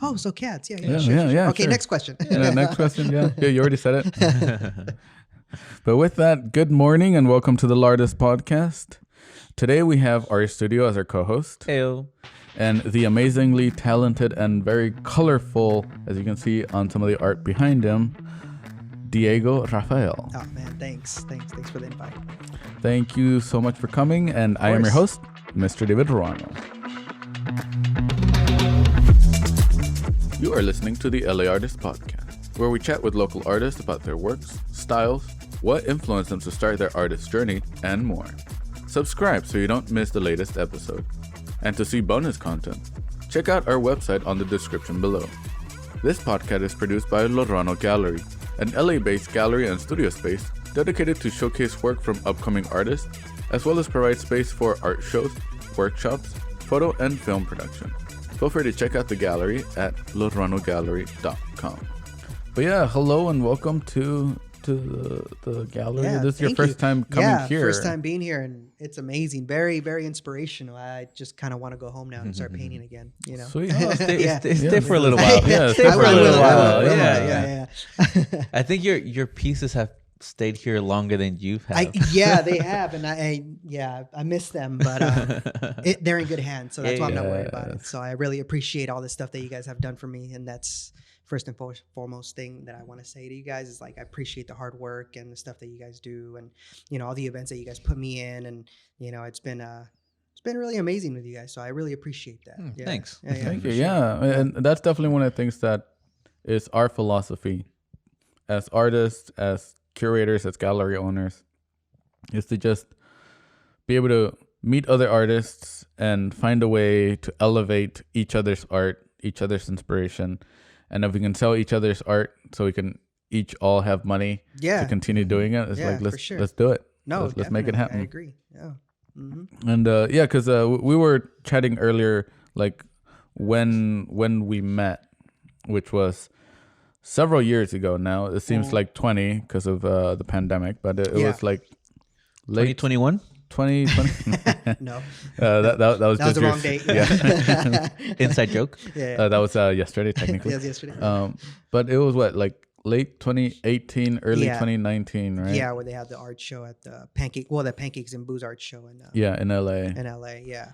Oh, so cats. Yeah. Okay, sure. next question. Next question. Yeah, you already said it. But with that, good morning and welcome to the LAArtist Podcast. Today we have Art Studio as our co-host. Heyo. And the amazingly talented and very colorful, as you can see on some of the art behind him, Diego Rafael. Oh man, thanks for the invite. Thank you so much for coming, and I am your host, Mr. David Ruano. You are listening to the LAArtist Podcast, where we chat with local artists about their works, styles, what influenced them to start their artist journey, and more. Subscribe so you don't miss the latest episode. And to see bonus content, check out our website on the description below. This podcast is produced by Lorano Gallery, an LA-based gallery and studio space dedicated to showcase work from upcoming artists, as well as provide space for art shows, workshops, photo and film production. Feel free to check out the gallery at loranogallery.com. But yeah, hello and welcome to the gallery. Yeah, this is your first time coming here. First time being here, and it's amazing. Very, very inspirational. I just kind of want to go home now and start painting again. You know, Sweet. Stay for a little while. Stay for a little while. Yeah. I think your pieces have stayed here longer than you've had. They have, and I miss them, but they're in good hands, so that's why I'm not worried about it. So I really appreciate all the stuff that you guys have done for me, and that's first and foremost thing that I want to say to you guys is like I appreciate the hard work and the stuff that you guys do, and all the events that you guys put me in, and it's been really amazing with you guys. So I really appreciate that. Thanks. Thank you. Yeah, and that's definitely one of the things that is our philosophy as artists, as curators, as gallery owners, is to just be able to meet other artists and find a way to elevate each other's art, each other's inspiration. And if we can sell each other's art so we can each all have money to continue doing it, it's like, let's do it. No, let's make it happen. I agree. Yeah. Mm-hmm. And because we were chatting earlier, like when we met, which was several years ago now. It seems like 20 because of the pandemic, but it was like late 2021. 2020. No, that was just the wrong date. Yeah. Inside joke. Yeah. That was yesterday technically. It was yesterday. But it was like late 2018, early 2019, right? Yeah, where they had the art show at the Pancakes and Booze art show in LA. In LA, yeah.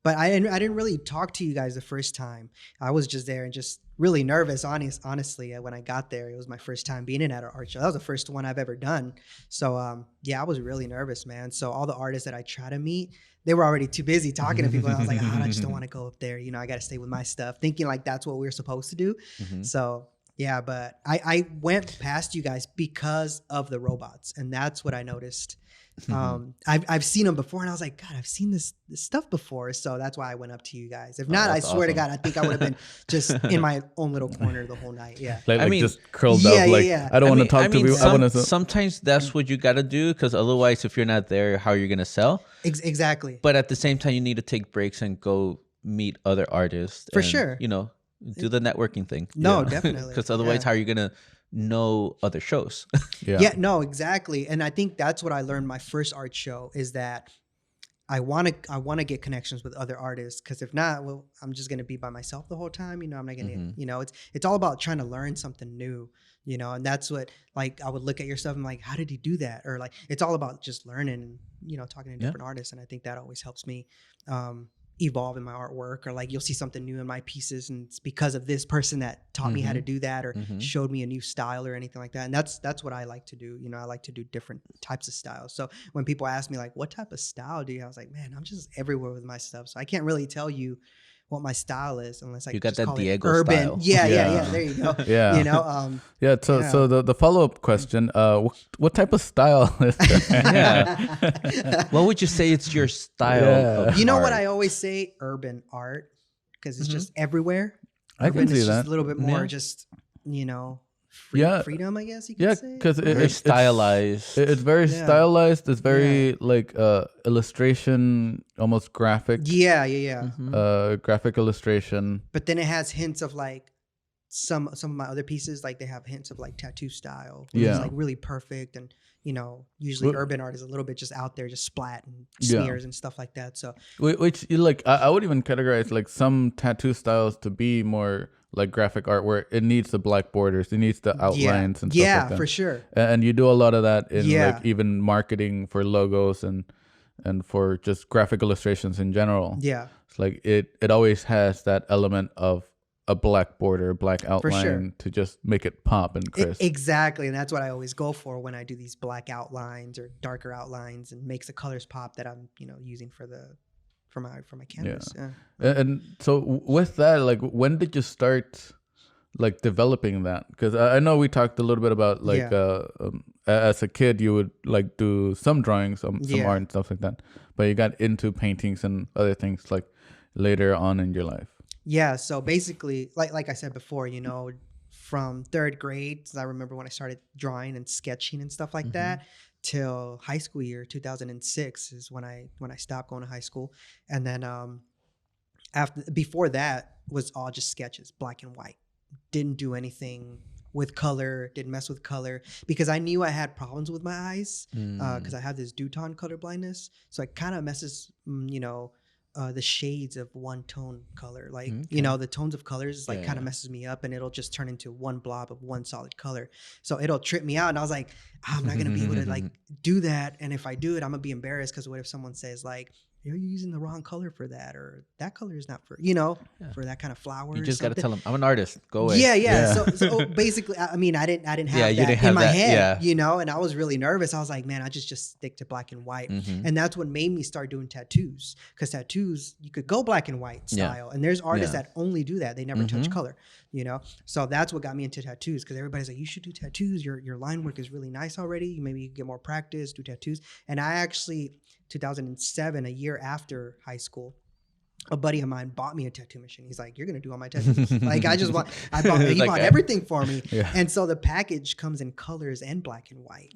But I didn't really talk to you guys the first time. I was just there and just really nervous, honestly. When I got there, it was my first time being in at an art show. That was the first one I've ever done. So, I was really nervous, man. So all the artists that I try to meet, they were already too busy talking to people. And I was like, I just don't want to go up there. I got to stay with my stuff, thinking like that's what we were supposed to do. Mm-hmm. So, yeah, but I went past you guys because of the robots. And that's what I noticed. I've seen them before, and I was like, God, I've seen this stuff before, so that's why I went up to you guys. If not, I swear to God, I think I would have been just in my own little corner the whole night. Yeah, like just curled up. Like I don't want to talk to people. Sometimes that's what you got to do, because otherwise, if you're not there, how are you gonna sell? Exactly. But at the same time, you need to take breaks and go meet other artists. For sure. Do the networking thing. No, definitely. Because otherwise, how are you gonna know other shows? No, exactly. And I think that's what I learned my first art show is that I want to get connections with other artists, because if not, well, I'm just going to be by myself the whole time. I'm not going to, it's all about trying to learn something new, and that's what, like, I would look at your stuff and like, how did he do that? Or like, it's all about just learning and, talking to different artists. And I think that always helps me, evolve in my artwork, or like you'll see something new in my pieces and it's because of this person that taught me how to do that, or showed me a new style or anything like that. And that's what I like to do. I like to do different types of styles. So when people ask me like, what type of style do you have? I was like, man, I'm just everywhere with my stuff. So I can't really tell you what my style is unless I you got just that call Diego it urban style. Yeah, there you go. So the follow-up question, what type of style is that? What would you say it's your style of what art? I always say? Urban art, because it's just everywhere. I can see that. Just a little bit more just freedom, I guess you could say. Because it's stylized. It's very stylized. It's very like illustration, almost graphic. Yeah. Graphic illustration. But then it has hints of like some of my other pieces, like they have hints of like tattoo style, which Yeah. is like really perfect. And usually urban art is a little bit just out there, just splat and smears and stuff like that. So which like I would even categorize like some tattoo styles to be more like graphic art, where it needs the black borders, it needs the outlines and stuff like that. For sure. And you do a lot of that in like even marketing for logos and for just graphic illustrations in general. Yeah. It's like it always has that element of a black border, black outline to just make it pop and crisp. Exactly. And that's what I always go for when I do these black outlines or darker outlines, and makes the colors pop that I'm, using for my canvas. Yeah. And so with that, like, when did you start like developing that? Because I know we talked a little bit about like as a kid you would like do some drawings, some art and stuff like that, but you got into paintings and other things like later on in your life. Yeah, so basically, like I said before, from third grade, I remember when I started drawing and sketching and stuff like that, till high school year 2006 is when I stopped going to high school. And then before that was all just sketches, black and white. Didn't do anything with color, didn't mess with color, because I knew I had problems with my eyes because I have this Duton color blindness. So it kind of messes, the shades of one tone color, like the tones of colors like kind of messes me up, and it'll just turn into one blob of one solid color. So it'll trip me out, and I was like, I'm not gonna be able to like do that. And if I do it, I'm gonna be embarrassed, because what if someone says like, you're using the wrong color for that, or that color is not for for that kind of flower. You just got to tell them, I'm an artist, go away. Yeah. So basically, I mean, I didn't have that in my head, and I was really nervous. I was like, man, I just stick to black and white. And that's what made me start doing tattoos, because tattoos, you could go black and white style, and there's artists that only do that. They never touch color, so that's what got me into tattoos, because everybody's like, you should do tattoos, your line work is really nice already, maybe you can get more practice, do tattoos. And I actually 2007, a year after high school, a buddy of mine bought me a tattoo machine. He's like, you're going to do all my tattoos. He bought everything for me. Yeah. And so the package comes in colors and black and white,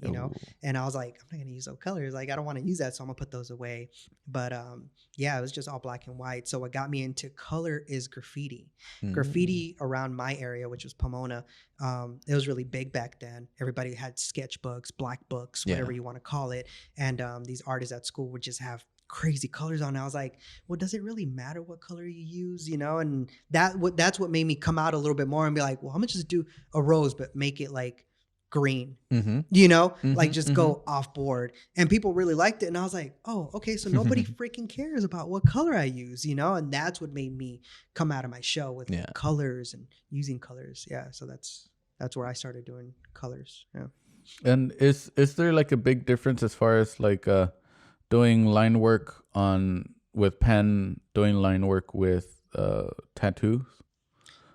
and I was like, I'm not going to use those colors. Like, I don't want to use that. So I'm gonna put those away. But it was just all black and white. So what got me into color is graffiti. Graffiti around my area, which was Pomona, it was really big back then. Everybody had sketchbooks, black books, whatever you want to call it. And these artists at school would just have crazy colors on. I was like, well, does it really matter what color you use, and that's what made me come out a little bit more and be like, well, I'm gonna just do a rose but make it like green, like just go off board. And people really liked it, and I was like, oh, okay, so nobody freaking cares about what color I use, and that's what made me come out of my shell with colors and using colors. So that's where I started doing colors. And is there like a big difference as far as like doing line work with pen, doing line work with tattoos?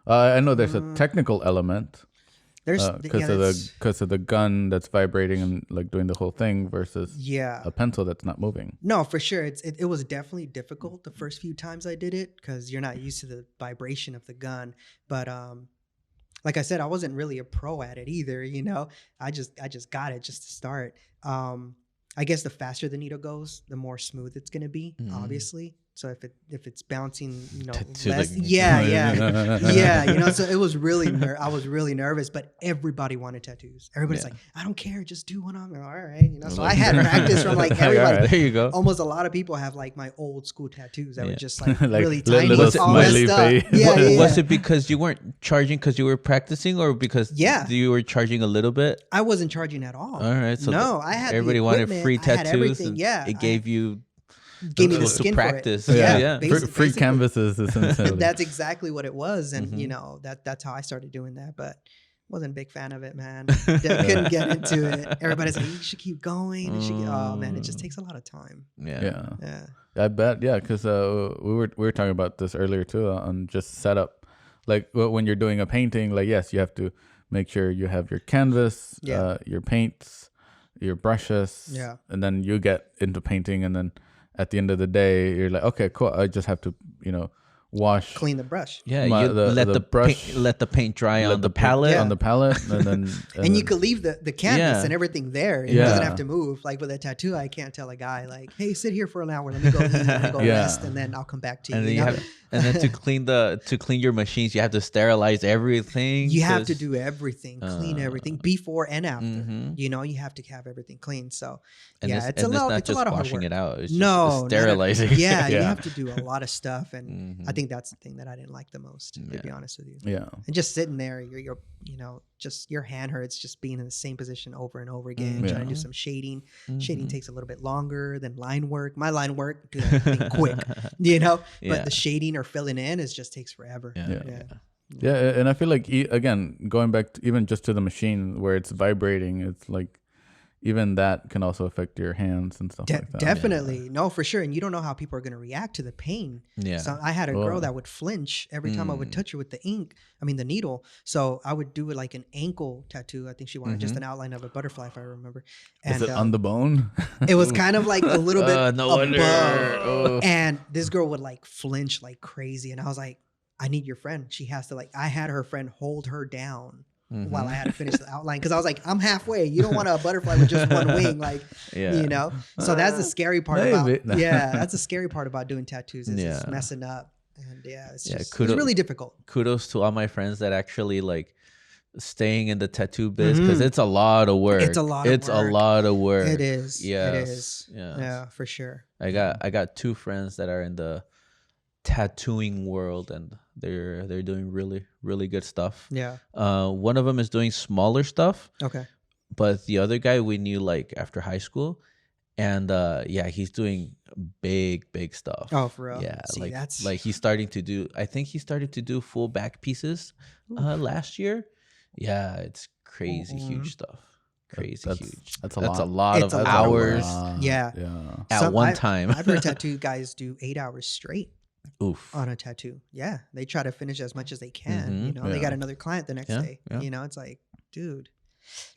I know there's a technical element. There's because of the gun that's vibrating and like doing the whole thing versus a pencil that's not moving. No, for sure. It was definitely difficult the first few times I did it, because you're not used to the vibration of the gun. But like I said, I wasn't really a pro at it either. I just got it just to start. I guess the faster the needle goes, the more smooth it's gonna be, obviously. So if it's bouncing, less, So it was really, I was really nervous, but everybody wanted tattoos. Everybody's like, I don't care, just do one on me. All right, So I had practice from like everybody. Right, there you go. Almost a lot of people have like my old school tattoos that were just like really tiny, all messed up. Was it because you weren't charging because you were practicing, or because you were charging a little bit? I wasn't charging at all. All right, so no, I had everybody wanted free tattoos. It gave you. Gave me the skin to practice. For it. Free canvases, essentially. That's exactly what it was, and that's how I started doing that. But wasn't a big fan of it, man. Couldn't get into it. Everybody's like, you should keep going. Oh man, it just takes a lot of time. Yeah. I bet. Yeah, because we were talking about this earlier too on just setup. Like when you're doing a painting, like yes, you have to make sure you have your canvas, your paints, your brushes, and then you get into painting, and then at the end of the day, you're like, okay, cool. I just have to, clean the brush. Yeah, you let the brush, let the paint dry on the palette, on the palette, and then and you could leave the canvas and everything there. It doesn't have to move. Like with a tattoo, I can't tell a guy like, "Hey, sit here for an hour. Let me go eat. Let me go rest, and then I'll come back to you." And then and then to clean your machines, you have to sterilize everything. You have to do everything, clean everything before and after. You know, you have to have everything clean. So it's a lot of hard work. Washing it out. It's just sterilizing. You have to do a lot of stuff, and I think that's the thing that I didn't like the most, to be honest with you. Yeah. And just sitting there, you're just your hand hurts just being in the same position over and over again, trying to do some shading. Shading takes a little bit longer than line work. My line work, do that thing quick, but the shading or filling in just takes forever. Yeah, and I feel like, again, going back to, even just to the machine where it's vibrating, it's like, even that can also affect your hands and stuff like that. Definitely. No, for sure. And you don't know how people are going to react to the pain. Yeah. So I had a girl that would flinch every time I would touch her with the needle. So I would do it like an ankle tattoo. I think she wanted just an outline of a butterfly, if I remember. And, is it on the bone? It was kind of like a little bit no above. wonder. And this girl would like flinch like crazy. And I was like, I need your friend. She has to I had her friend hold her down while I had to finish the outline, because I was like, I'm halfway. You don't want a butterfly with just one wing, So that's the scary part that's the scary part about doing tattoos is just messing up, and it's really difficult. Kudos to all my friends that actually like staying in the tattoo biz, because it's a lot of work. It's a lot of work. It is. Yes. It is. Yeah, for sure. I got two friends that are in the tattooing world, and they're doing really, really good stuff. Yeah. One of them is doing smaller stuff. Okay. But the other guy we knew like after high school, and he's doing big stuff. Oh, for real? Yeah. See, that's like he started to do full back pieces last year. Yeah, it's crazy huge stuff. Crazy huge. That's a lot of hours. At one time. I've heard tattoo guys do 8 hours straight. Oof. On a tattoo. Yeah. They try to finish as much as they can. They got another client the next day. It's like, dude,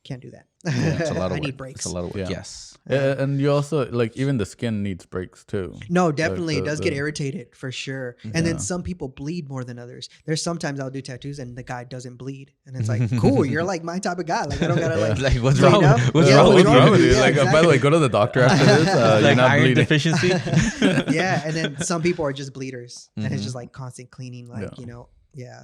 can't do that. It's a lot of work. I need breaks. It's a lot of work. Yes. And you also, like, even the skin needs breaks too. No, definitely. It does get irritated for sure. And then some people bleed more than others. There's sometimes I'll do tattoos and the guy doesn't bleed. And it's like, cool, you're like my type of guy. Like, I don't gotta like what's wrong? What's wrong with you? Like, by the way, go to the doctor after this. You're not iron bleeding. deficiency. Yeah. And then some people are just bleeders, and it's just like constant cleaning,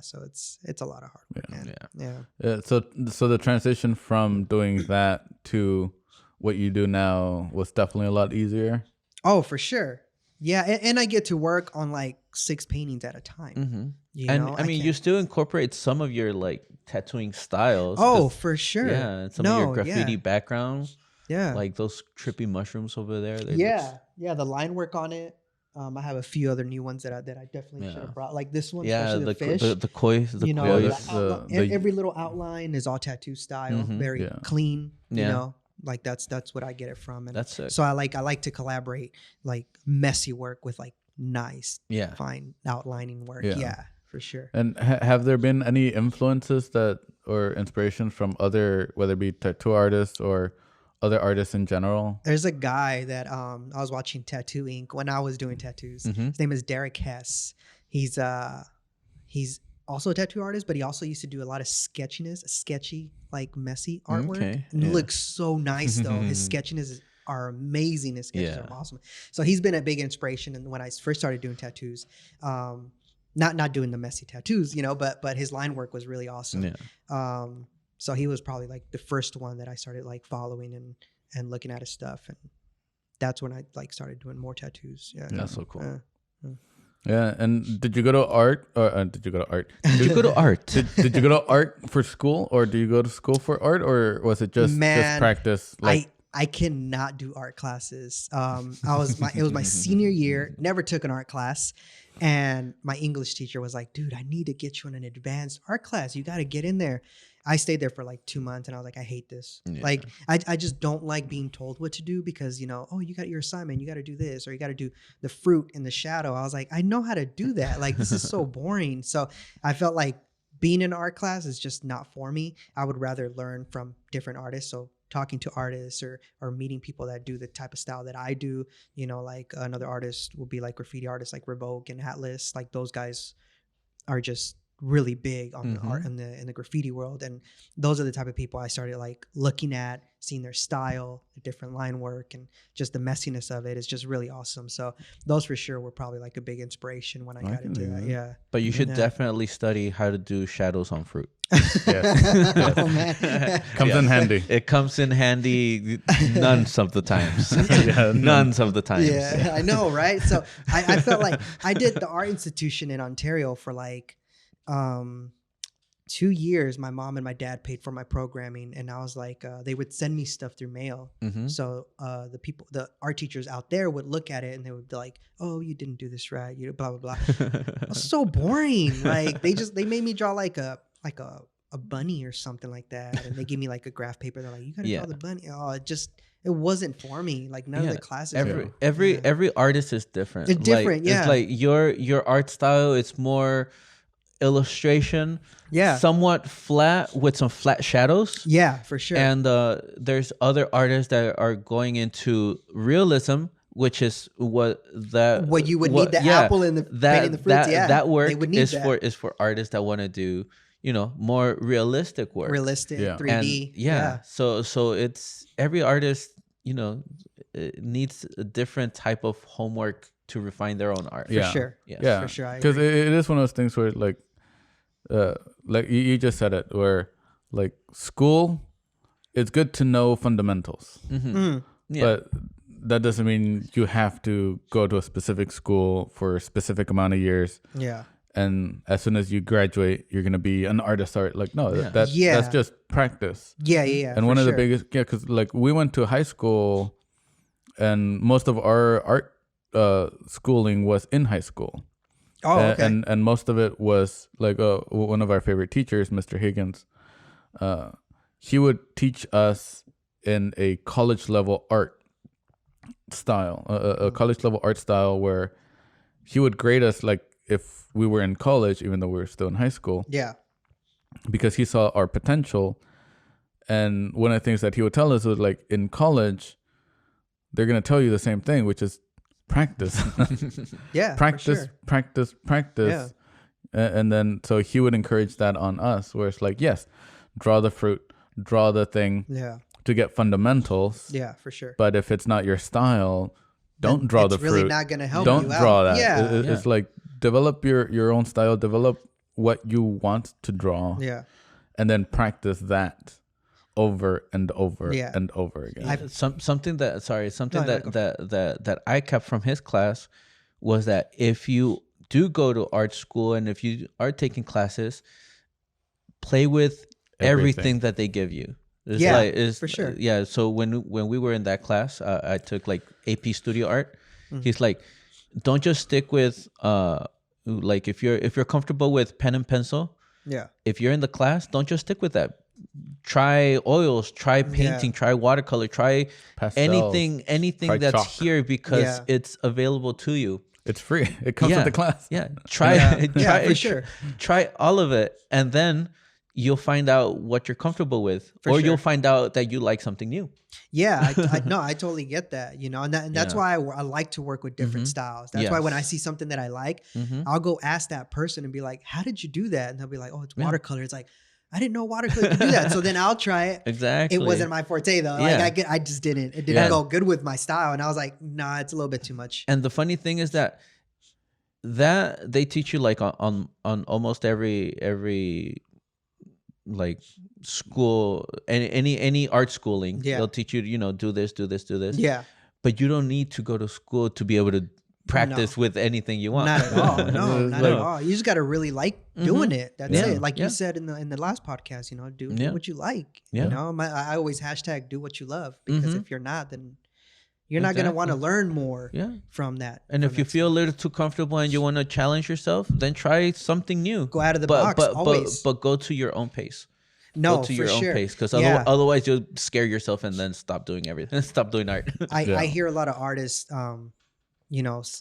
so it's a lot of hard work, man. Yeah. So the transition from doing that to what you do now was definitely a lot easier. Oh, for sure. Yeah, and I get to work on like 6 paintings at a time. You still incorporate some of your like tattooing styles. Oh, for sure. Yeah, and some of your graffiti backgrounds. Yeah, like those trippy mushrooms over there. The line work on it. I have a few other new ones that I definitely should have brought, like this one, especially the fish. The koi, every little outline is all tattoo style, very clean. You know, like that's what I get it from, and that's sick. So I like to collaborate like messy work with like nice, fine outlining work. Yeah, for sure. And have there been any influences or inspirations from other, whether it be tattoo artists or other artists in general? There's a guy that I was watching Tattoo Inc. when I was doing tattoos. His name is Derek Hess. He's also a tattoo artist, but he also used to do a lot of sketchy, like messy artwork. Okay. And it looks so nice though. His sketchiness are amazing. His sketches are awesome. So he's been a big inspiration. And when I first started doing tattoos, not doing the messy tattoos, but his line work was really awesome. Yeah. So he was probably like the first one that I started like following and looking at his stuff, and that's when I like started doing more tattoos. Yeah, that's so cool. Yeah, and did you go to art? Or did you go to art? Did you go to art? Did you go to art for school, or do you go to school for art, or was it just practice? Like, I cannot do art classes. It was my senior year. Never took an art class. And my English teacher was like, dude, I need to get you in an advanced art class. You got to get in there. I stayed there for like 2 months and I was like, I hate this. Yeah. Like, I just don't like being told what to do because, you got your assignment. You got to do this, or you got to do the fruit in the shadow. I was like, I know how to do that. Like, this is so boring. So I felt like being in art class is just not for me. I would rather learn from different artists. So talking to artists or meeting people that do the type of style that I do. You know, like another artist will be like graffiti artists like Revoke and Atlas. Like those guys are just really big on the art in the graffiti world, and those are the type of people I started like looking at, seeing their style, the different line work, and just the messiness of it is just really awesome. So those for sure were probably like a big inspiration when I got into that. Yeah, but you should definitely study how to do shadows on fruit. Yes. Oh man, Comes in handy. It comes in handy none of the times. None of the times. Yeah, I know, right? So I felt like I did the art institution in Ontario for like 2 years. My mom and my dad paid for my programming, and I was like, they would send me stuff through mail. So the art teachers out there would look at it and they would be like, oh, you didn't do this right, you blah blah blah. It was so boring. Like they made me draw like a bunny or something like that, and they gave me like a graph paper. They're like, you gotta draw the bunny. Oh, it wasn't for me. Like none of the classes. Every artist is different. It's different. It's like your art style. It's more illustration, somewhat flat with some flat shadows, for sure. And there's other artists that are going into realism, which is what you would need the apple in the painting the fruits. That work is for artists that want to do more realistic work, 3D. And so it's every artist needs a different type of homework to refine their own art. For sure. Yeah, for sure. Because it is one of those things where like you just said it, where like school, it's good to know fundamentals, but that doesn't mean you have to go to a specific school for a specific amount of years. Yeah. And as soon as you graduate, you're gonna be an artist. Like no, that's just practice. Yeah. And one of the biggest, because like we went to high school, and most of our art schooling was in high school. Oh, okay. And most of it was like one of our favorite teachers, Mr. Higgins. He would teach us in a college level art style, a college level art style where he would grade us like if we were in college, even though we were still in high school. Yeah. Because he saw our potential. And one of the things that he would tell us was like in college, they're going to tell you the same thing, which is practice. Practice. Yeah. And then so he would encourage that on us, where it's like, yes, draw the fruit, draw the thing to get fundamentals. Yeah, for sure. But if it's not your style, don't draw the fruit. It's really not going to help you out. Don't draw that. Yeah. It's like develop your own style, develop what you want to draw. Yeah. And then practice that over and over and over again. Something that I kept from his class was that if you do go to art school and if you are taking classes, play with everything that they give you. For sure. So when we were in that class, I took like AP Studio Art. He's like, don't just stick with like if you're comfortable with pen and pencil. Yeah. If you're in the class, don't just stick with that. Try oils, try painting, try watercolor, try pastels, anything try that's chalk. Here because it's available to you. It's free. It comes with the class. Yeah. Try for sure. Try all of it, and then you'll find out what you're comfortable with, you'll find out that you like something new. Yeah, I totally get that, and that's why I like to work with different styles. That's why when I see something that I like, I'll go ask that person and be like, how did you do that? And they'll be like, oh, it's watercolor. It's like, I didn't know watercolor could do that. So then I'll try it. Exactly. It wasn't my forte though. Like I just didn't. It didn't go good with my style. And I was like, nah, it's a little bit too much. And the funny thing is that they teach you like on almost every like school, any art schooling. They'll teach you, do this. Yeah. But you don't need to go to school to be able to practice with anything you want. Not at all. No, not at all. You just got to really like doing it. That's it. Like you said in the last podcast, do what you like. I always hashtag do what you love, because if you're not, then you're not going to want to learn more from that. And if you feel a little too comfortable and you want to challenge yourself, then try something new. Go out of the box, always. But go to your own pace. Go to your own pace, because otherwise you'll scare yourself and then stop doing everything. Stop doing art. I hear a lot of artists,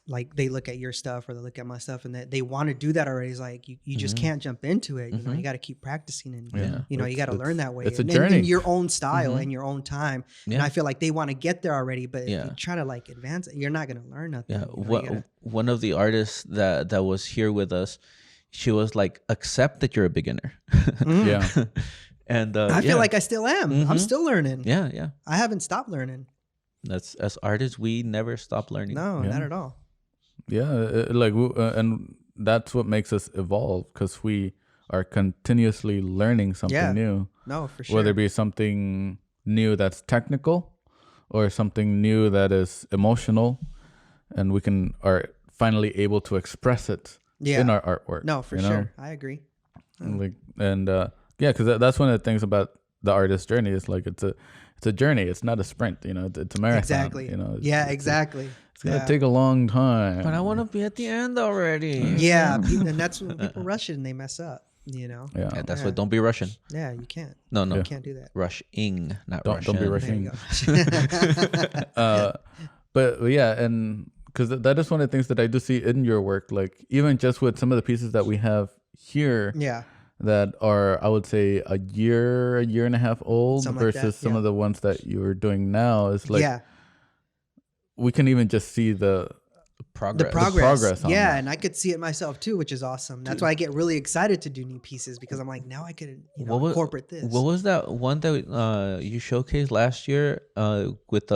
like they look at your stuff or they look at my stuff and they want to do that already. It's like you just can't jump into it. You got to keep practicing and you got to learn that way. It's a journey. In your own style and your own time. And I feel like they want to get there already, but if you're trying to like advance it, you're not going to learn nothing. Yeah. One of the artists that was here with us, she was like, accept that you're a beginner. Yeah. And I feel like I still am. I'm still learning. Yeah. I haven't stopped learning. That's, as artists, we never stop learning. No, not at all. Yeah, and that's what makes us evolve, because we are continuously learning something new. No, for sure. Whether it be something new that's technical or something new that is emotional, and we are finally able to express it in our artwork. No, for sure. I agree. Because that's one of the things about the artist journey is like it's a journey. It's not a sprint. It's a marathon. Exactly. Exactly. It's gonna take a long time. But I want to be at the end already. Yeah, and that's when people rush it and they mess up. Yeah, that's what. Don't be rushing. Yeah, you can't. No, you can't do that. Rushing, not rushing. Don't be rushing. But yeah, and because that is one of the things that I do see in your work. Like even just with some of the pieces that we have here. Yeah. That are, I would say, a year and a half old something versus like some of the ones that you're doing now. It's like we can even just see the progress. The progress on that. that. And I could see it myself too, which is awesome. That's why I get really excited to do new pieces, because I'm like, now I could incorporate this. What was that one that you showcased last year with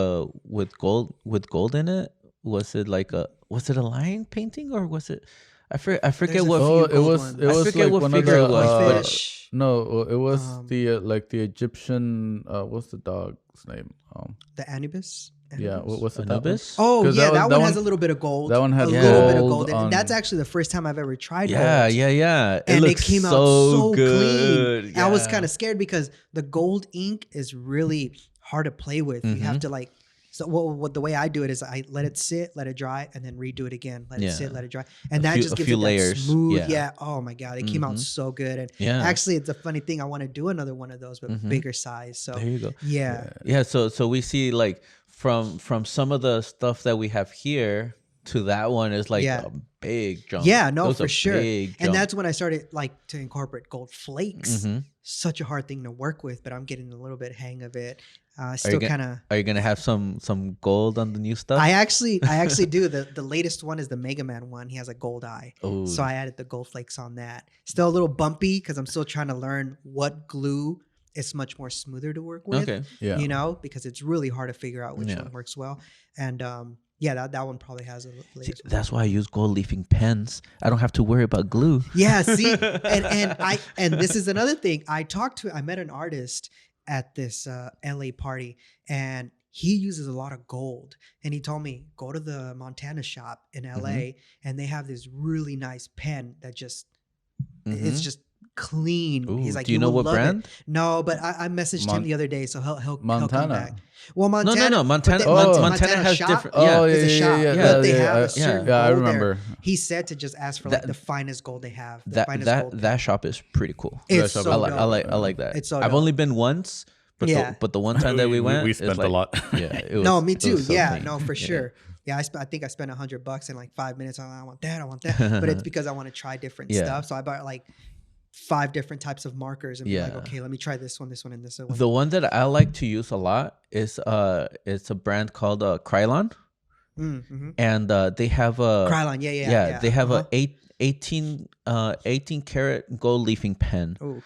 gold in it? Was it a lion painting, or was it? I forget what. It was like what figure it was. Fish. No, it was the Egyptian. What's the dog's name? The Anubis. Yeah, what's the Anubis? Oh yeah, that one has a little bit of gold. That one had a little bit of gold, and that's actually the first time I've ever tried gold. Yeah. And it came out so good. clean. I was kind of scared because the gold ink is really hard to play with. You have to like. So what the way I do it is I let it sit, let it dry, and then redo it again. Let it sit, let it dry, and that just gives it that smooth. Yeah. Oh my god, it came out so good. And actually, it's a funny thing. I want to do another one of those, but bigger size. So there you go. Yeah. So we see like from some of the stuff that we have here to that one is like a big jump. Yeah, no, for sure. And that's when I started like to incorporate gold flakes. Such a hard thing to work with, but I'm getting a little bit hang of it. Still kind of. Are you gonna have some gold on the new stuff? I actually do. The latest one is the Mega Man one. He has a gold eye, so I added the gold flakes on that. Still a little bumpy because I'm still trying to learn what glue is much more smoother to work with. Okay, because it's really hard to figure out which one works well. And that one probably has a latest one. That's why I use gold leafing pens. I don't have to worry about glue. Yeah, see, and this is another thing. I met an artist at this LA party, and he uses a lot of gold. And he told me, go to the Montana shop in LA, and they have this really nice pen that just it's just clean. Ooh, he's like, do you know what brand? It. No, but I messaged him the other day, so he'll come back. Well, Montana. No. Montana has shop, different. It's a shop. But they have a certain gold I remember. There. He said to just ask for like the finest gold they have. That shop is pretty cool. It's so I like that. It's so I've only been once, but the one time that we went, we spent a lot. Yeah. No, me too. Yeah, no, for sure. Yeah, I think I spent $100 in like 5 minutes. I want that. But it's because I want to try different stuff. So I bought like 5 different types of markers and be like, okay, let me try this one, and this one. The one that I like to use a lot is it's a brand called Krylon. And they have a Krylon, yeah. They have a 18 karat gold leafing pen. Ooh.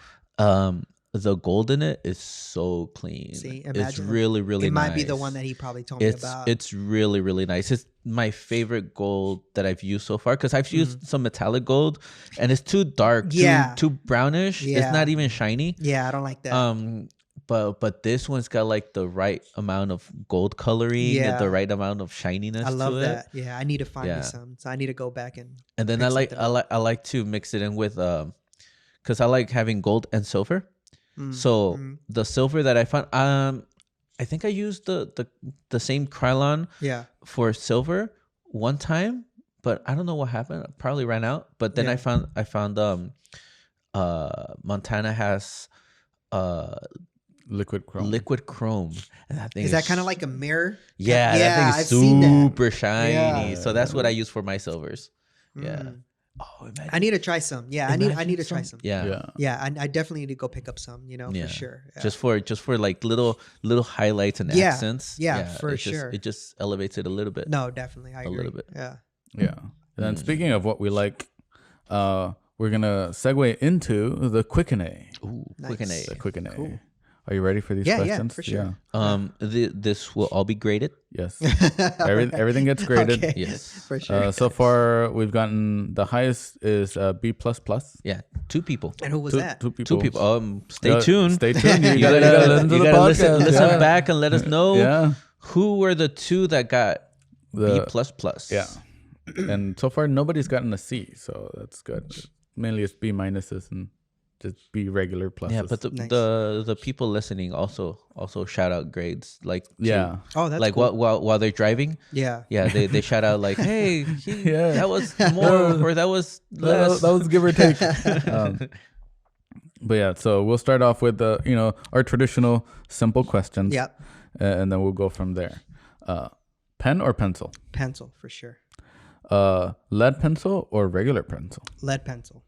The gold in it is so clean. See, it's really nice. It might be the one that he probably told me about. It's really nice. It's my favorite gold that I've used so far, because I've used some metallic gold and it's too dark, too brownish. Yeah. It's not even shiny. Yeah, I don't like that. But this one's got like the right amount of gold coloring and the right amount of shininess. I love to that. It. Yeah, I need to find me some. So I need to go back and then I like to mix it in with because I like having gold and silver. So the silver that I found, I think I used the same Krylon for silver one time, but I don't know what happened. I probably ran out. But then I found Montana has Liquid chrome. Liquid chrome. And that thing is that kind of like a mirror? Yeah, that thing is I've seen that. super shiny. Yeah. So that's what I use for my silvers. Yeah. Mm. Oh, imagine. I need to try some. Yeah, I need to try some. Yeah. Yeah, I definitely need to go pick up some, for sure. Yeah. Just for like little highlights and accents. Yeah, for sure. It just elevates it a little bit. No, definitely. I agree. A little bit. Yeah. Yeah. And then speaking of what we like, we're gonna segue into the Quick and A. Ooh, Nice. Quick and A. The Quick and A. Cool. Are you ready for these questions? Yeah, for sure. This will all be graded. Yes. Everything gets graded. Okay. Yes. For sure. So far, we've gotten the highest is B++. Yeah, 2 people. And who was that? Two people. 2 people. Stay tuned. Stay tuned. You You gotta listen to the podcast. listen back and let us know who were the 2 that got the B++. Yeah. And so far, nobody's gotten a C, so that's good. Mainly it's B minuses and just B regular pluses. Yeah, but the people listening also shout out grades like Oh, that's like cool. while they're driving. Yeah. Yeah, they shout out like, hey, that was more or that was less. That was give or take. But yeah, so we'll start off with our traditional simple questions. Yep. And then we'll go from there. Pen or pencil? Pencil for sure. Lead pencil or regular pencil? Lead pencil.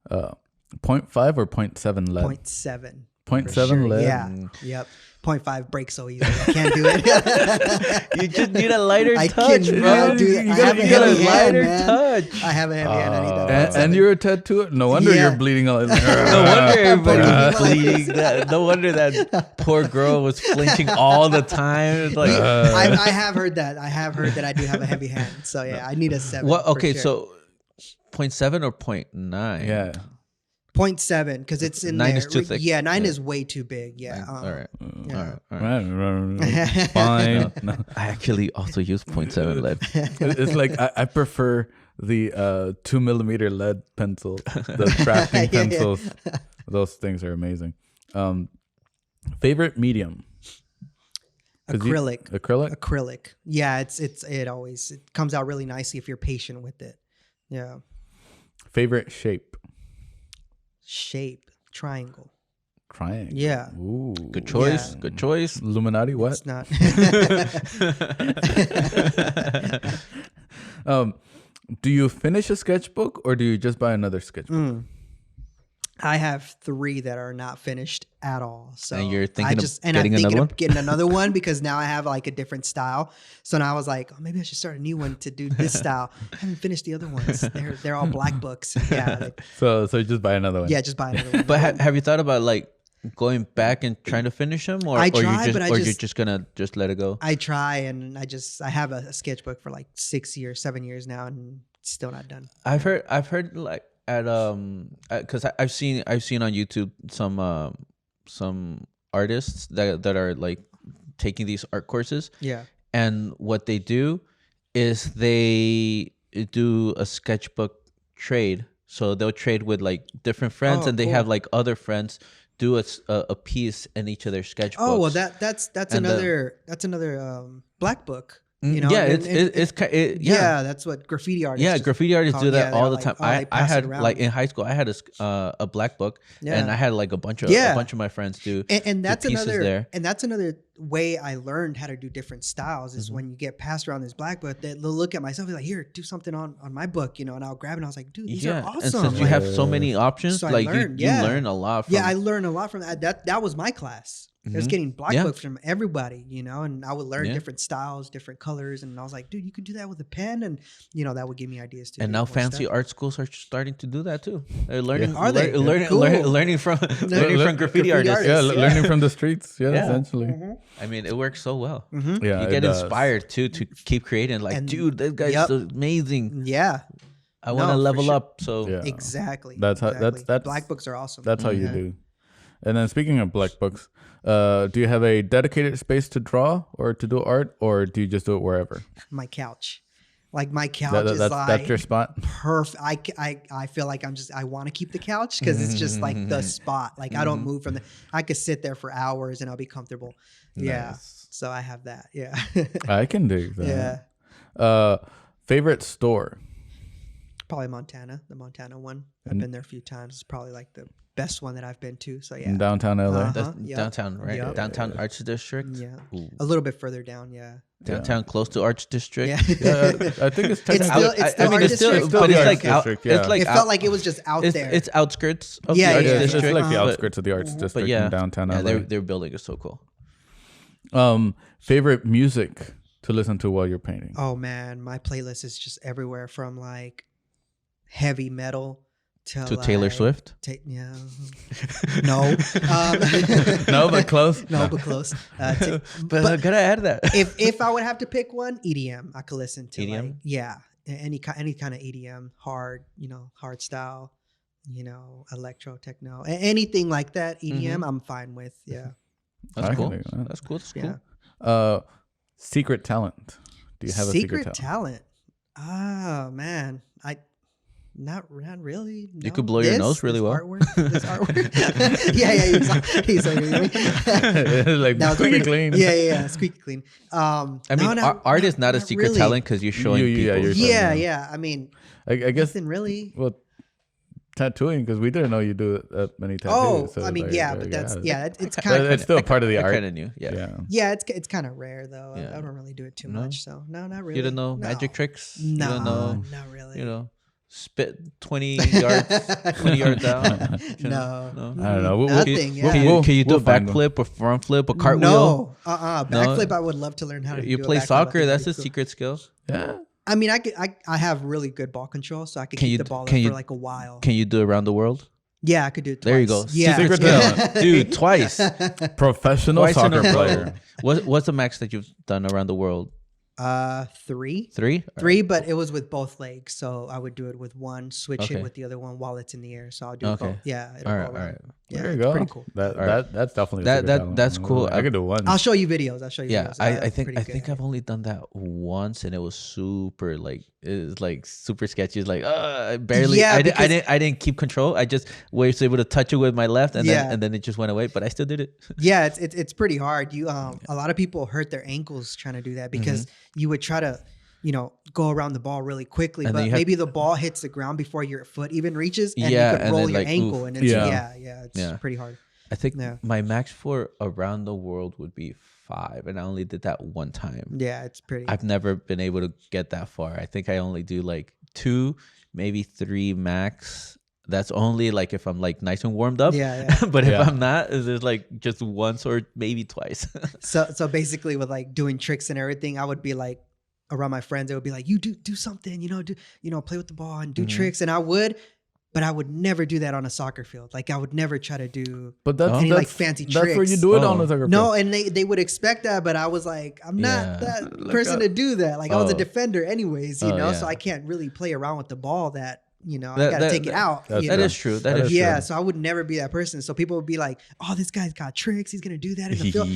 0.5 or 0.7 lead? 0.7. 0.7 lead. Yeah. Yep. 0.5 breaks so easily. I can't do it. You just need a lighter I touch, cannot bro. do that. You I have got a heavy a lighter hand, man. touch. I have a heavy hand. I need that. And you're a tattooer? No wonder Yeah. you're bleeding. No wonder everybody's bleeding. No wonder that poor girl was flinching all the time. Like, I have heard that. I do have a heavy hand. So yeah, I need a 7. what? Okay, for sure. so 0.7 or 0.9? Yeah. 0.7 because it's in 9 there. is too thick. Yeah, 9 is way too big. Yeah. All right. Yeah. All right. Fine. No. I actually also use 0.7 lead. It's like I prefer the 2mm lead pencil, the crafting pencils. Those things are amazing. Favorite medium? Acrylic. Acrylic? Acrylic. Yeah, it comes out really nicely if you're patient with it. Yeah. Favorite shape? Shape. Triangle. Triangle. Yeah. Ooh. Good choice. Yeah. Good choice. Illuminati, what? It's not. Do you finish a sketchbook or do you just buy another sketchbook? I have 3 that are not finished at all. So And you're thinking of I'm getting thinking another of one? getting another one because now I have like a different style. So now I was like, oh, maybe I should start a new one to do this style. I haven't finished the other ones. They're all black books. Yeah. So just buy another one. Yeah, just buy another one. But have you thought about like going back and trying to finish them, or I you're just gonna just let it go? I try and I have a sketchbook for like 7 years now and still not done. I've heard like at because I've seen on YouTube some artists that are like taking these art courses. Yeah. And what they do is they do a sketchbook trade. So they'll trade with like different friends, and they cool. have like other friends do a piece in each of their sketchbooks. Oh well, that's another black book. You know, yeah, yeah, that's what graffiti artists. Yeah, graffiti artists do that all the like, time. I had like in high school, I had a black book, and I had like a bunch of my friends do. And that's pieces another there. And that's another way I learned how to do different styles is when you get passed around this black book, they'll look at myself and like, here, do something on my book, and I'll grab it. And I was like, dude, these are awesome. And since you have so many options, So like I learned, you learn a lot from. Yeah, I learned a lot from that. That was my class. I was getting black books from everybody, and I would learn different styles, different colors, and I was like, dude, you could do that with a pen, and that would give me ideas too. And now fancy art schools are starting to do that too. They're learning. Are they? Learning from graffiti artists. Yeah, learning from the streets. Yeah, essentially. Mm-hmm. I mean, it works so well. Yeah, you get inspired too to keep creating. Like, dude, that guy's amazing. Yeah, I want to level up. So exactly. That's how. That's black books are awesome. That's how you do. And then speaking of black books, do you have a dedicated space to draw or to do art, or do you just do it wherever? My couch. Like my couch is like that's your spot. Perfect. I feel like I want to keep the couch because it's just like the spot. Like I don't move from I could sit there for hours and I'll be comfortable. Nice. Yeah. So I have that. Yeah. I can do that. Yeah. Favorite store? Probably Montana, the Montana one. I've been there a few times. It's probably like the best one that I've been to. So yeah, In downtown LA. That's downtown, right? Yep. Downtown Arts District. Yeah, Ooh. a little bit further down. Yeah, Downtown, close to Arts District. yeah. I think it's technically. It's still Art it's still, District, but the it's Arts like out, District, yeah. it's like It felt like it was just out there. It's outskirts of Yeah, the Arts yeah, It's District. like the Uh-huh. outskirts of the Arts District But yeah, in downtown yeah, LA. their building is so cool. Favorite music to listen to while you're painting? Oh man, my playlist is just everywhere from like heavy metal to Taylor like, Swift. Yeah, no, No, but close. no, but close. But I gotta add that. if I would have to pick one, EDM, I could listen to EDM? like, yeah, any kind of EDM, hard, hard style, electro, techno, anything like that. EDM, I'm fine with. Yeah, That's I cool. can dig that. That's cool. That's yeah. cool. Secret talent. Do you have a secret talent? talent? Oh man, not really. You could blow your nose really well. This artwork. yeah. He's like, Like now, squeaky clean. Yeah, squeaky clean. I mean, art is not a secret really. talent because you're showing people. you're Yeah. I mean, I guess. nothing really. Well, tattooing, because we didn't know you do that many tattoos. Oh, so I mean, like, yeah, but that's it's kind of it's still a part of the art. Kind of new. Yeah. yeah, it's kind of rare though. Yeah. I don't really do it too No? much, so no, not really. You don't know No. magic tricks. No, You don't know. not really. Spit 20 yards down. No. I don't know. Nothing. Yeah. Can you do a find them. backflip or front flip or cartwheel? No. Backflip. I would love to learn how to. You do a play backflip. I soccer. think That's a it'd be cool. secret skill. Yeah. I mean, I have really good ball control, so I could Can keep you- the ball up can you- for like a while. Can you do around the world? Yeah, I could do it twice. There you go. Yeah. Secret Yeah. talent. Dude, twice. Professional Twice in soccer a row. player. What's the max that you've done around the world? 3. 3? 3, but it was with both legs, so I would do it with one, switch Okay. it with the other one while it's in the air. So I'll do Okay. both. Yeah, it'll All go right, all around. right. Yeah, There you it's go. pretty cool. That's definitely a That- secret that- talent. that's cool. I could do one. I'll show you videos. Yeah, videos. I think pretty good. I've only done that once, and it was super super sketchy. It's like I barely. Yeah, I didn't keep control. I just was able to touch it with my left, and Yeah. then it just went away. But I still did it. Yeah, it's pretty hard. You a lot of people hurt their ankles trying to do that because you would try to go around the ball really quickly, And then but you have- maybe the ball hits the ground before your foot even reaches, and Yeah, you could and roll then, your like, ankle, oof. and it's it's pretty hard. I think Yeah. my max for around the world would be 5, and I only did that one time. Yeah, it's pretty. I've never been able to get that far. I think I only do like 2, maybe 3 max. That's only like if I'm like nice and warmed up. Yeah. But Yeah. if I'm not, it's like just once or maybe twice. So basically, with like doing tricks and everything, I would be like around my friends. They would be like, "You do something, play with the ball and do tricks," and I would. But I would never do that on a soccer field. Like I would never try to do But that's any that's, like fancy that's where you tricks. do it on Oh. the soccer No, field. and they would expect that, but I was like, I'm not Yeah. that Like person to do that. Like I was a Oh. defender anyways, Oh, so yeah. I can't really play around with the ball I That- gotta that- take it out. that's you That know? is true. That That is is Yeah, true. so I would never be that person. So people would be like, "Oh, this guy's got tricks. He's gonna do that in the field."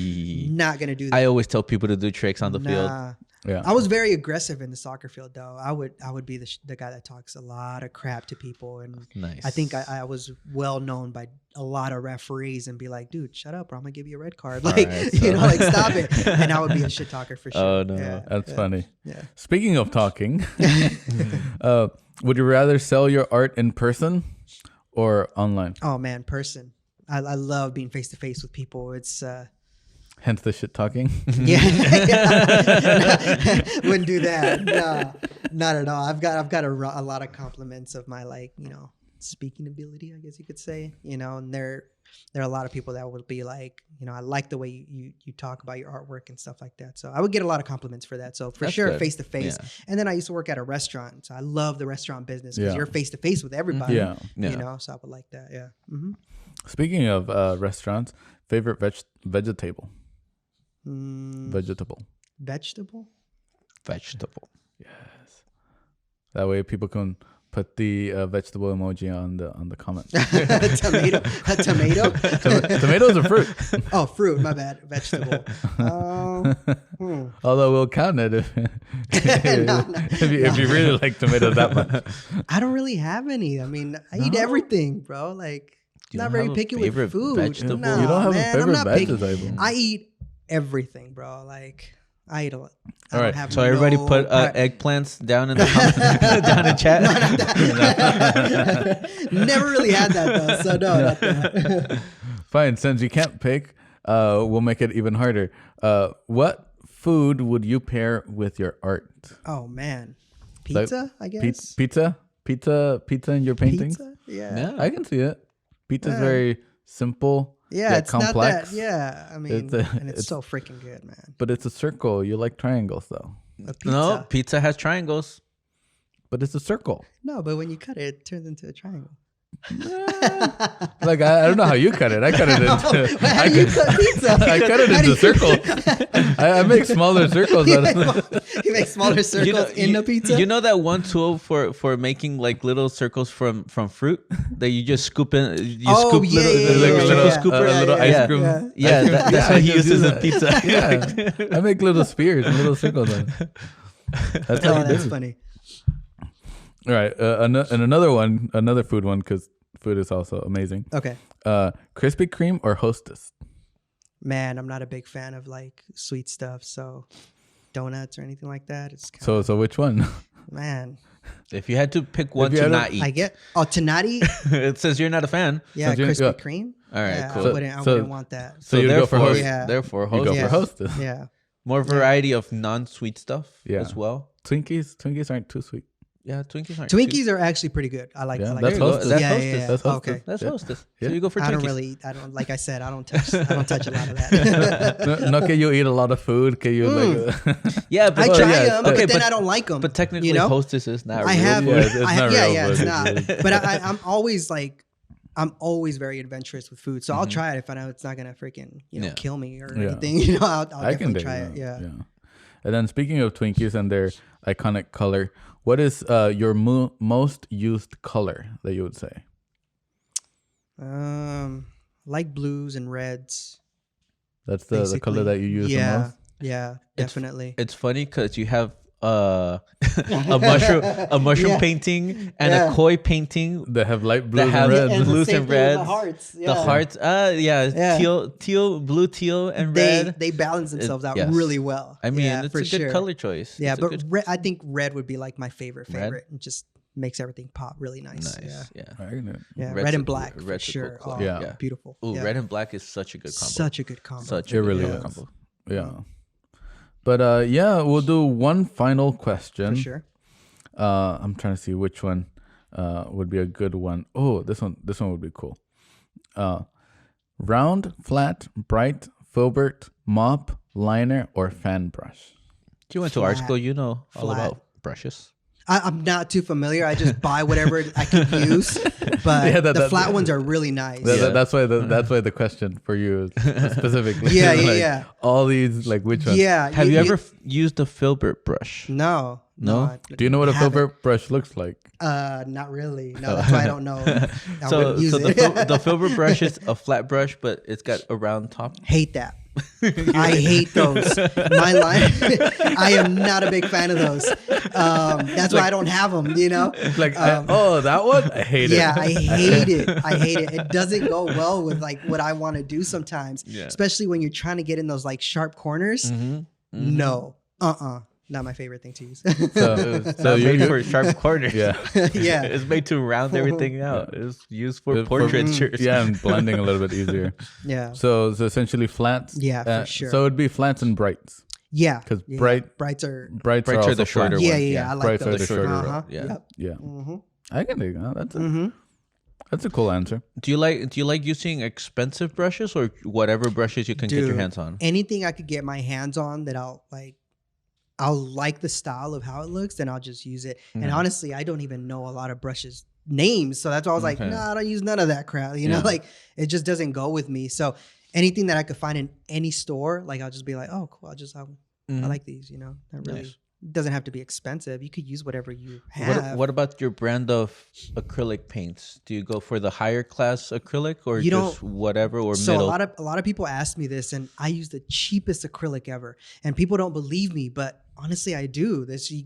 Not gonna do that. I always tell people to do tricks on the field. Nah. Yeah. I was very aggressive in the soccer field, though. I would be the guy that talks a lot of crap to people, and Nice. I think I was well known by a lot of referees and be like, "Dude, shut up, or I'm gonna give you a red card." Like, right, so- like stop it. And I would be a shit talker for sure. Oh, no. Yeah, That's yeah, funny. Yeah. Speaking of talking, would you rather sell your art in person or online? Oh man, person. I love being face to face with people. It's Hence the shit talking. yeah. Wouldn't do that. No, not at all. I've got a lot of compliments of my speaking ability, I guess you could say. And there are a lot of people that would be like, I like the way you talk about your artwork and stuff like that. So I would get a lot of compliments for that. So for That's sure, good. face to face. Yeah. And then I used to work at a restaurant, so I love the restaurant business because Yeah. you're face to face with everybody. Yeah. So I would like that. Yeah. Mm-hmm. Speaking of restaurants, favorite vegetable? Vegetable. Vegetable. Vegetable. Yes. That way people can put the vegetable emoji on the comment. Tomato. A tomato. Tomatoes are fruit. Oh, fruit. My bad. Vegetable. Although we'll count it if you really like tomatoes that much. I don't really have any. I mean, I eat everything, bro. Like, You not don't very have a picky with favorite food. vegetable? Nah, You don't have a man, favorite I'm not picky. vegetable. I eat everything, bro. Like, I eat a lot. All right. So everybody put eggplants down in the down in chat. Never really had that though. So no, not that. Fine. Since you can't pick, we'll make it even harder. What food would you pair with your art? Oh man, pizza. I guess Pizza in your paintings. Pizza? Yeah. I can see it. Pizza's very simple. Yeah, it's complex. not that. Yeah, I mean, and it's so freaking good, man. But it's a circle. You like triangles, though. A pizza. No, pizza has triangles. But it's a circle. No, but when you cut it, it turns into a triangle. Like I don't know how you cut it. I cut it into. How do you cut pizza? I cut it into circles. I make smaller circles. You make smaller circles in the pizza. You know that one tool for making like little circles from fruit that you just scoop in. You scoop little scooper, a little ice cream. Yeah, that's what he uses in pizza. Yeah, I make little spheres and little circles. That's how that's funny. All right, and another food one, because food is also amazing. Okay. Krispy Kreme or Hostess? Man, I'm not a big fan of like sweet stuff, so donuts or anything like that. It's so which one? Man, if you had to pick one to not eat, to not eat. It says you're not a fan. Yeah, Krispy Kreme. All right, yeah, cool. I wouldn't want that. So you go for Hostess. Yeah. Therefore, Hostess. You go for Hostess. Yeah. More variety of non-sweet stuff as well. Twinkies aren't too sweet. Yeah, Twinkies are actually pretty good. I like. That's Hostess. That's Hostess. That's Hostess. Okay, that's Hostess. Yeah. So you go for Twinkies. I don't. Like I said, I don't touch a lot of that. No, can you eat a lot of food? Can you like? Yeah, but I try them, but then I don't like them. But technically, Hostess is not. It's not. But I'm always like. I'm always very adventurous with food, so I'll try it if I know it's not gonna freaking kill me or anything. I'll definitely try it. Yeah. And then speaking of Twinkies and their iconic color, what is your most used color that you would say? Like blues and reds. That's the color that you use the most? Yeah, definitely. It's funny because you have a mushroom painting and a koi painting that have light blues and reds. Blues and reds. The hearts. Yeah. The hearts. Teal, blue, teal, and red. They balance themselves out really well. I mean, it's a good color choice. Yeah, but I think red would be like my favorite. It just makes everything pop really nice. Yeah. Red and black for sure. Cool. Oh, beautiful. Ooh, red and black is such a good combo. Such a good combo. It really is. Combo. Yeah. But we'll do one final question. For sure. I'm trying to see which one would be a good one. Oh, this one would be cool. Round, flat, bright, filbert, mop, liner, or fan brush? You went to art school, you know all about brushes. I'm not too familiar. I just buy whatever I can use, but the flat ones are really nice. That's why the question for you is specifically. Yeah. All these, like, which one? Yeah. Have you ever used a filbert brush? No. Do you know what a filbert brush looks like? Not really. No, that's why I don't know. The filbert brush is a flat brush, but it's got a round top. Hate that. I hate those. My line. I am not a big fan of those. That's why I don't have them. You know, that one. I hate it. Yeah, I hate it. It doesn't go well with like what I want to do sometimes, especially when you're trying to get in those like sharp corners. No, not my favorite thing to use. So you're made for sharp corners. Yeah. It's made to round everything out. It's used for portraitures. And blending a little bit easier. Yeah. So essentially flats. Yeah, for sure. So it'd be flats and brights. Yeah. Because brights are the shorter ones. Yeah. I like brights are the shorter ones. Yeah. I can dig that. That's a cool answer. Do you like using expensive brushes or whatever brushes you can get your hands on? Anything I could get my hands on that I'll like the style of how it looks, then I'll just use it. And honestly, I don't even know a lot of brushes names. So that's why I was like, I don't use none of that crap. You know, like it just doesn't go with me. So anything that I could find in any store, like I'll just be like, oh, cool. I like these, you know, that really doesn't have to be expensive. You could use whatever you have. What about your brand of acrylic paints? Do you go for the higher class acrylic or just whatever or middle? So a lot of people ask me this, and I use the cheapest acrylic ever, and people don't believe me, but honestly, I do.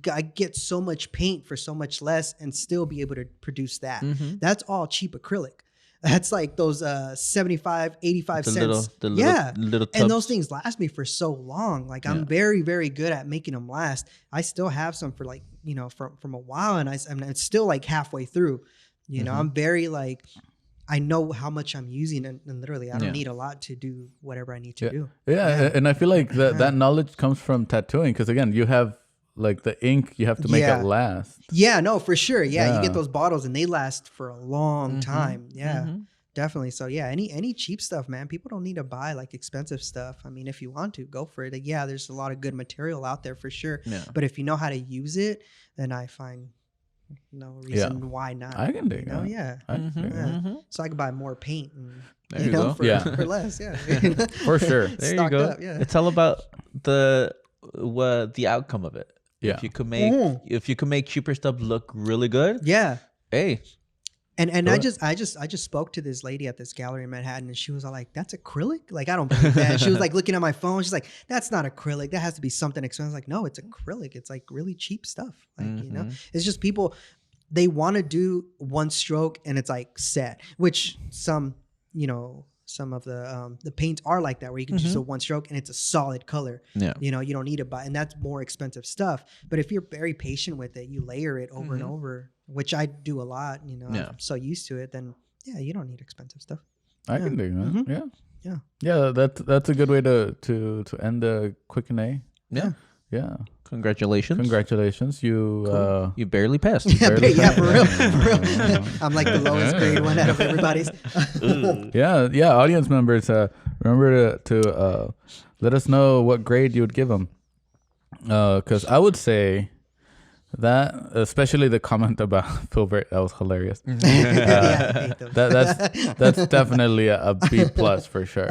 I get so much paint for so much less and still be able to produce that. That's all cheap acrylic. That's like those 75, 85 cents. Little tubs. And those things last me for so long. Like I'm very, very good at making them last. I still have some for like, you know, from a while, and it's still like halfway through. You know, I'm very like, I know how much I'm using, and literally I don't need a lot to do whatever I need to do. Yeah, and I feel like that knowledge comes from tattooing, because again, you have like the ink, you have to make it last. Yeah, no, for sure. Yeah, you get those bottles and they last for a long time. Yeah, definitely. So yeah, any cheap stuff, man. People don't need to buy like expensive stuff. I mean, if you want to, go for it. Like, yeah, there's a lot of good material out there for sure. Yeah. But if you know how to use it, then I find no reason why not. I can dig that. Yeah. So I can buy more paint and there you go. For less. Yeah. For sure. There you go. Up, yeah. It's all about the outcome of it. Yeah. If you can make cheaper stuff look really good. Yeah. Hey. And I just spoke to this lady at this gallery in Manhattan, and she was all like, "That's acrylic?" Like, I don't believe that. She was like looking at my phone. She's like, "That's not acrylic. That has to be something expensive." I was like, "No, it's acrylic. It's like really cheap stuff." Like, you know, it's just people, they want to do one stroke and it's like set, which some of the paints are like that, where you can just do one stroke and it's a solid color. Yeah. You know, you don't need to buy, and that's more expensive stuff. But if you're very patient with it, you layer it over and over, which I do a lot, you know, I'm so used to it, then yeah, you don't need expensive stuff. I can do that. Yeah. That's a good way to end the Q&A. Yeah. Congratulations. You barely passed. For real. I'm like the lowest grade one out of everybody's. Yeah. Audience members, remember to let us know what grade you would give them. Because I would say that, especially the comment about Filbert, that was hilarious. That's definitely a B+ for sure.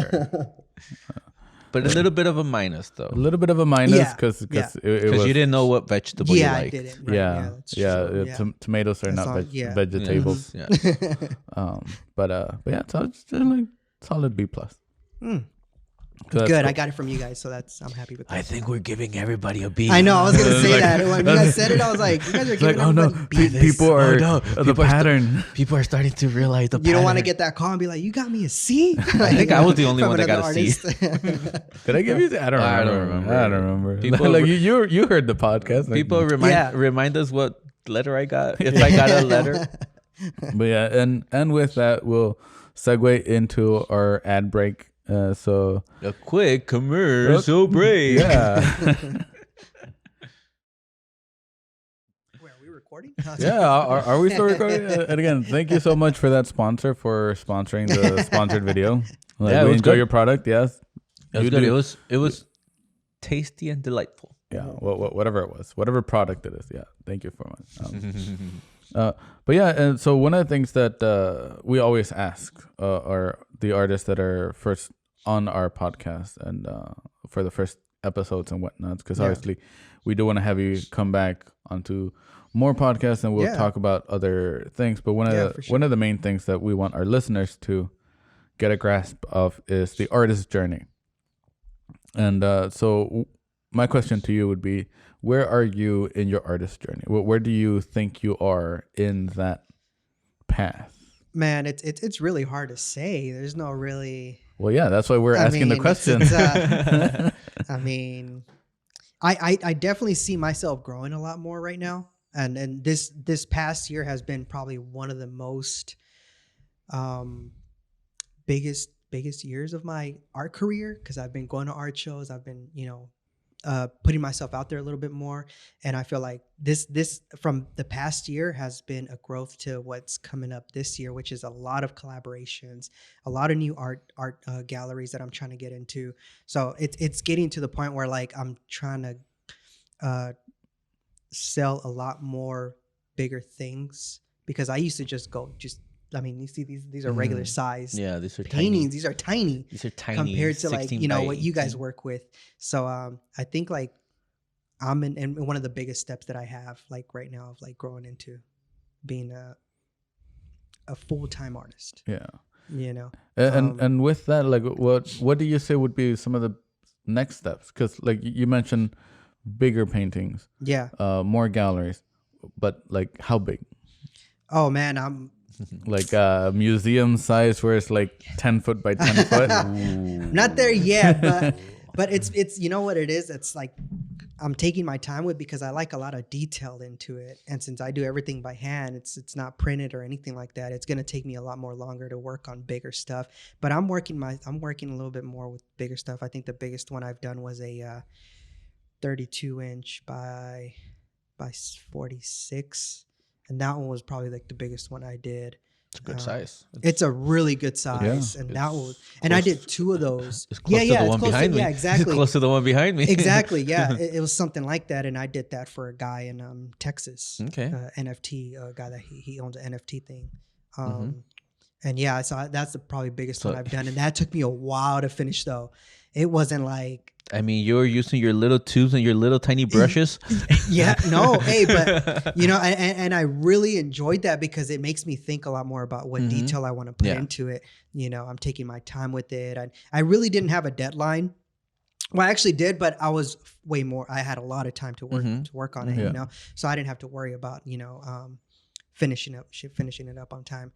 But a little bit of a minus, though. A little bit of a minus because you didn't know what vegetable you liked. I didn't. Right? Tomatoes are not vegetables. But yeah, so it's just like solid B+. Good. Cool. I got it from you guys, so I'm happy with that. I think we're giving everybody a B. I know. I was gonna say that when you guys said it. I was like, you guys are giving everybody B. People are the pattern. People are starting to realize the pattern. You don't want to get that call and be like, "You got me a C." I think I was the only one that got a C. Did I give you? I don't remember. People like you heard the podcast. People remind us what letter I got if I got a letter. But yeah, and with that, we'll segue into our ad break. So a quick commercial break. Yeah. Where are we recording? Yeah, are we still recording? And again, thank you so much for that sponsor for sponsoring the sponsored video. Like, we enjoy your product. Yes, it was tasty and delightful. Yeah, whatever it was, whatever product it is. Yeah, thank you for much. But yeah, and so one of the things that we always ask are the artists that are first on our podcast and for the first episodes and whatnot, because obviously we do want to have you come back onto more podcasts and we'll talk about other things. But one of the main things that we want our listeners to get a grasp of is the artist's journey. And so my question to you would be, where are you in your artist journey? Where do you think you are in that path? Man, it's really hard to say. There's no really. Well, yeah, that's why we're asking the questions. I mean, I definitely see myself growing a lot more right now, and this past year has been probably one of the most biggest years of my art career, because I've been going to art shows. I've been putting myself out there a little bit more, and I feel like this from the past year has been a growth to what's coming up this year, which is a lot of collaborations, a lot of new art galleries that I'm trying to get into. So it's getting to the point where like I'm trying to sell a lot more bigger things, because I used to I mean, you see these are regular size. Yeah, these are paintings. tiny. These are tiny. These are tiny compared to like what you guys work with. So I think like I'm in one of the biggest steps that I have like right now of like growing into being a full-time artist. Yeah, you know. And with that, like what do you say would be some of the next steps? Because like you mentioned bigger paintings. Yeah. More galleries, but like how big? Oh man, I'm Like a museum size where it's like 10 foot by 10 foot. Not there yet, but it's you know what it is? It's like I'm taking my time with because I like a lot of detail into it. And since I do everything by hand, it's not printed or anything like that. It's gonna take me a lot more longer to work on bigger stuff. But I'm working a little bit more with bigger stuff. I think the biggest one I've done was a 32 inch by 46. And that one was probably like the biggest one I did. It's a good size. It's a really good size, and that was, and I did 2 of those. It's close to the one behind me. Yeah, exactly. It's close to the one behind me. Exactly. Yeah, it was something like that, and I did that for a guy in Texas. Okay. NFT guy that he owns an NFT thing. And yeah, so that's the probably biggest one I've done, and that took me a while to finish though. It wasn't like. I mean, you're using your little tubes and your little tiny brushes. Yeah, no, hey, but you know, and I really enjoyed that because it makes me think a lot more about what detail I want to put into it. You know, I'm taking my time with it. I really didn't have a deadline. Well, I actually did, but I was way more. I had a lot of time to work on it. You know, so I didn't have to worry about finishing it up on time.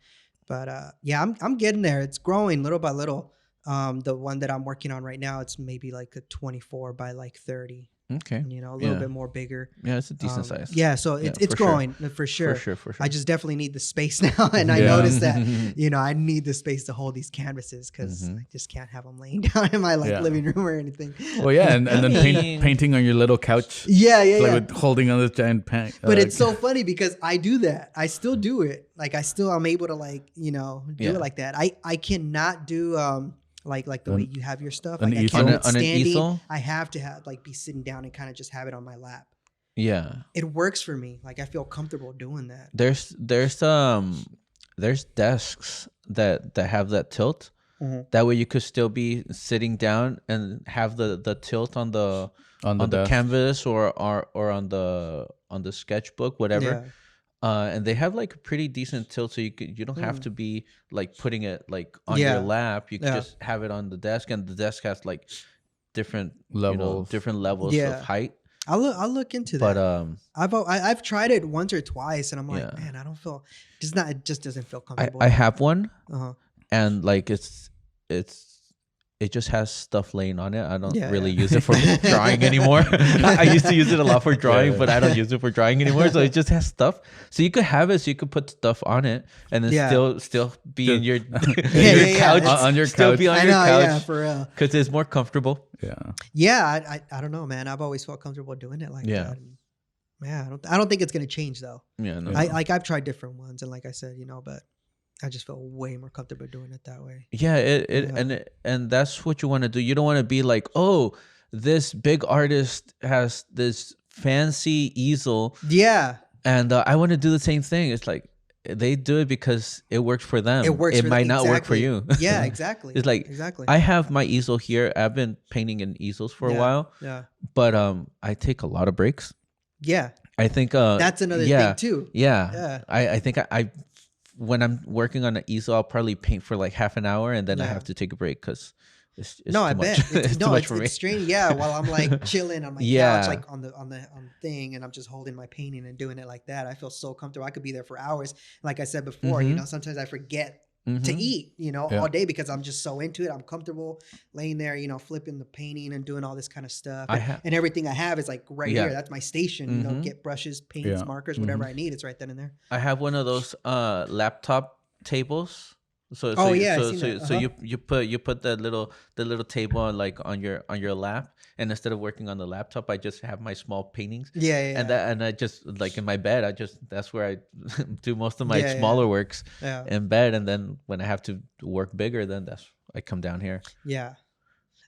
But yeah, I'm getting there. It's growing little by little. The one that I'm working on right now, it's maybe like a 24 by like 30. Okay. You know, a little bit more bigger. Yeah, it's a decent size. Yeah, so it's growing for sure. For sure. I just definitely need the space now, and I noticed that I need the space to hold these canvases because I just can't have them laying down in my living room or anything. Well, yeah, and then painting on your little couch. Yeah. With holding on this giant pan. But it's so funny because I do that. I still do it. Like I'm able to do it like that. I cannot do like the way you have your stuff. Like I can't on standing. An easel? I have to be sitting down and kind of just have it on my lap. Yeah. It works for me. Like I feel comfortable doing that. There's desks that have that tilt. That way you could still be sitting down and have the tilt on the canvas or on the sketchbook, whatever. Yeah. And they have like a pretty decent tilt, so you don't have to be like putting it like on your lap. You can just have it on the desk, and the desk has like different levels, of height. I'll look into that. But I've tried it once or twice, and I'm like, man, I don't feel it just doesn't feel comfortable. I have one, and like it just has stuff laying on it. I don't really use it for drawing anymore. I used to use it a lot for drawing, but I don't use it for drawing anymore. So it just has stuff. So you could have it, so you could put stuff on it, and then still be in your couch, on your couch. Still be on your couch. Yeah, for real. Because it's more comfortable. Yeah. I don't know, man. I've always felt comfortable doing it like that. Yeah. I don't think it's gonna change though. Yeah. No. I've tried different ones, and like I said, but I just feel way more comfortable doing it that way. Yeah, and that's what you want to do. You don't want to be like, oh, this big artist has this fancy easel. Yeah. And I want to do the same thing. It's like they do it because it works for them. It might not work for you. Yeah, exactly. It's like I have my easel here. I've been painting in easels for a while. Yeah. But I take a lot of breaks. Yeah. I think that's another thing too. Yeah. I think I when I'm working on an easel, I'll probably paint for like half an hour, and then I have to take a break because it's too much. It's too much for me. It's strange. Yeah, while I'm like chilling on my couch, like on the thing, and I'm just holding my painting and doing it like that. I feel so comfortable. I could be there for hours. Like I said before, sometimes I forget to eat, all day because I'm just so into it. I'm comfortable laying there, flipping the painting and doing all this kind of stuff. And everything I have is like right here. That's my station. Get brushes, paints, markers, whatever I need. It's right then and there. I have one of those laptop tables. So you put the little table on your lap, and instead of working on the laptop, I just have my small paintings. And I just like in my bed, that's where I do most of my smaller works in bed, and then when I have to work bigger, then I come down here. Yeah,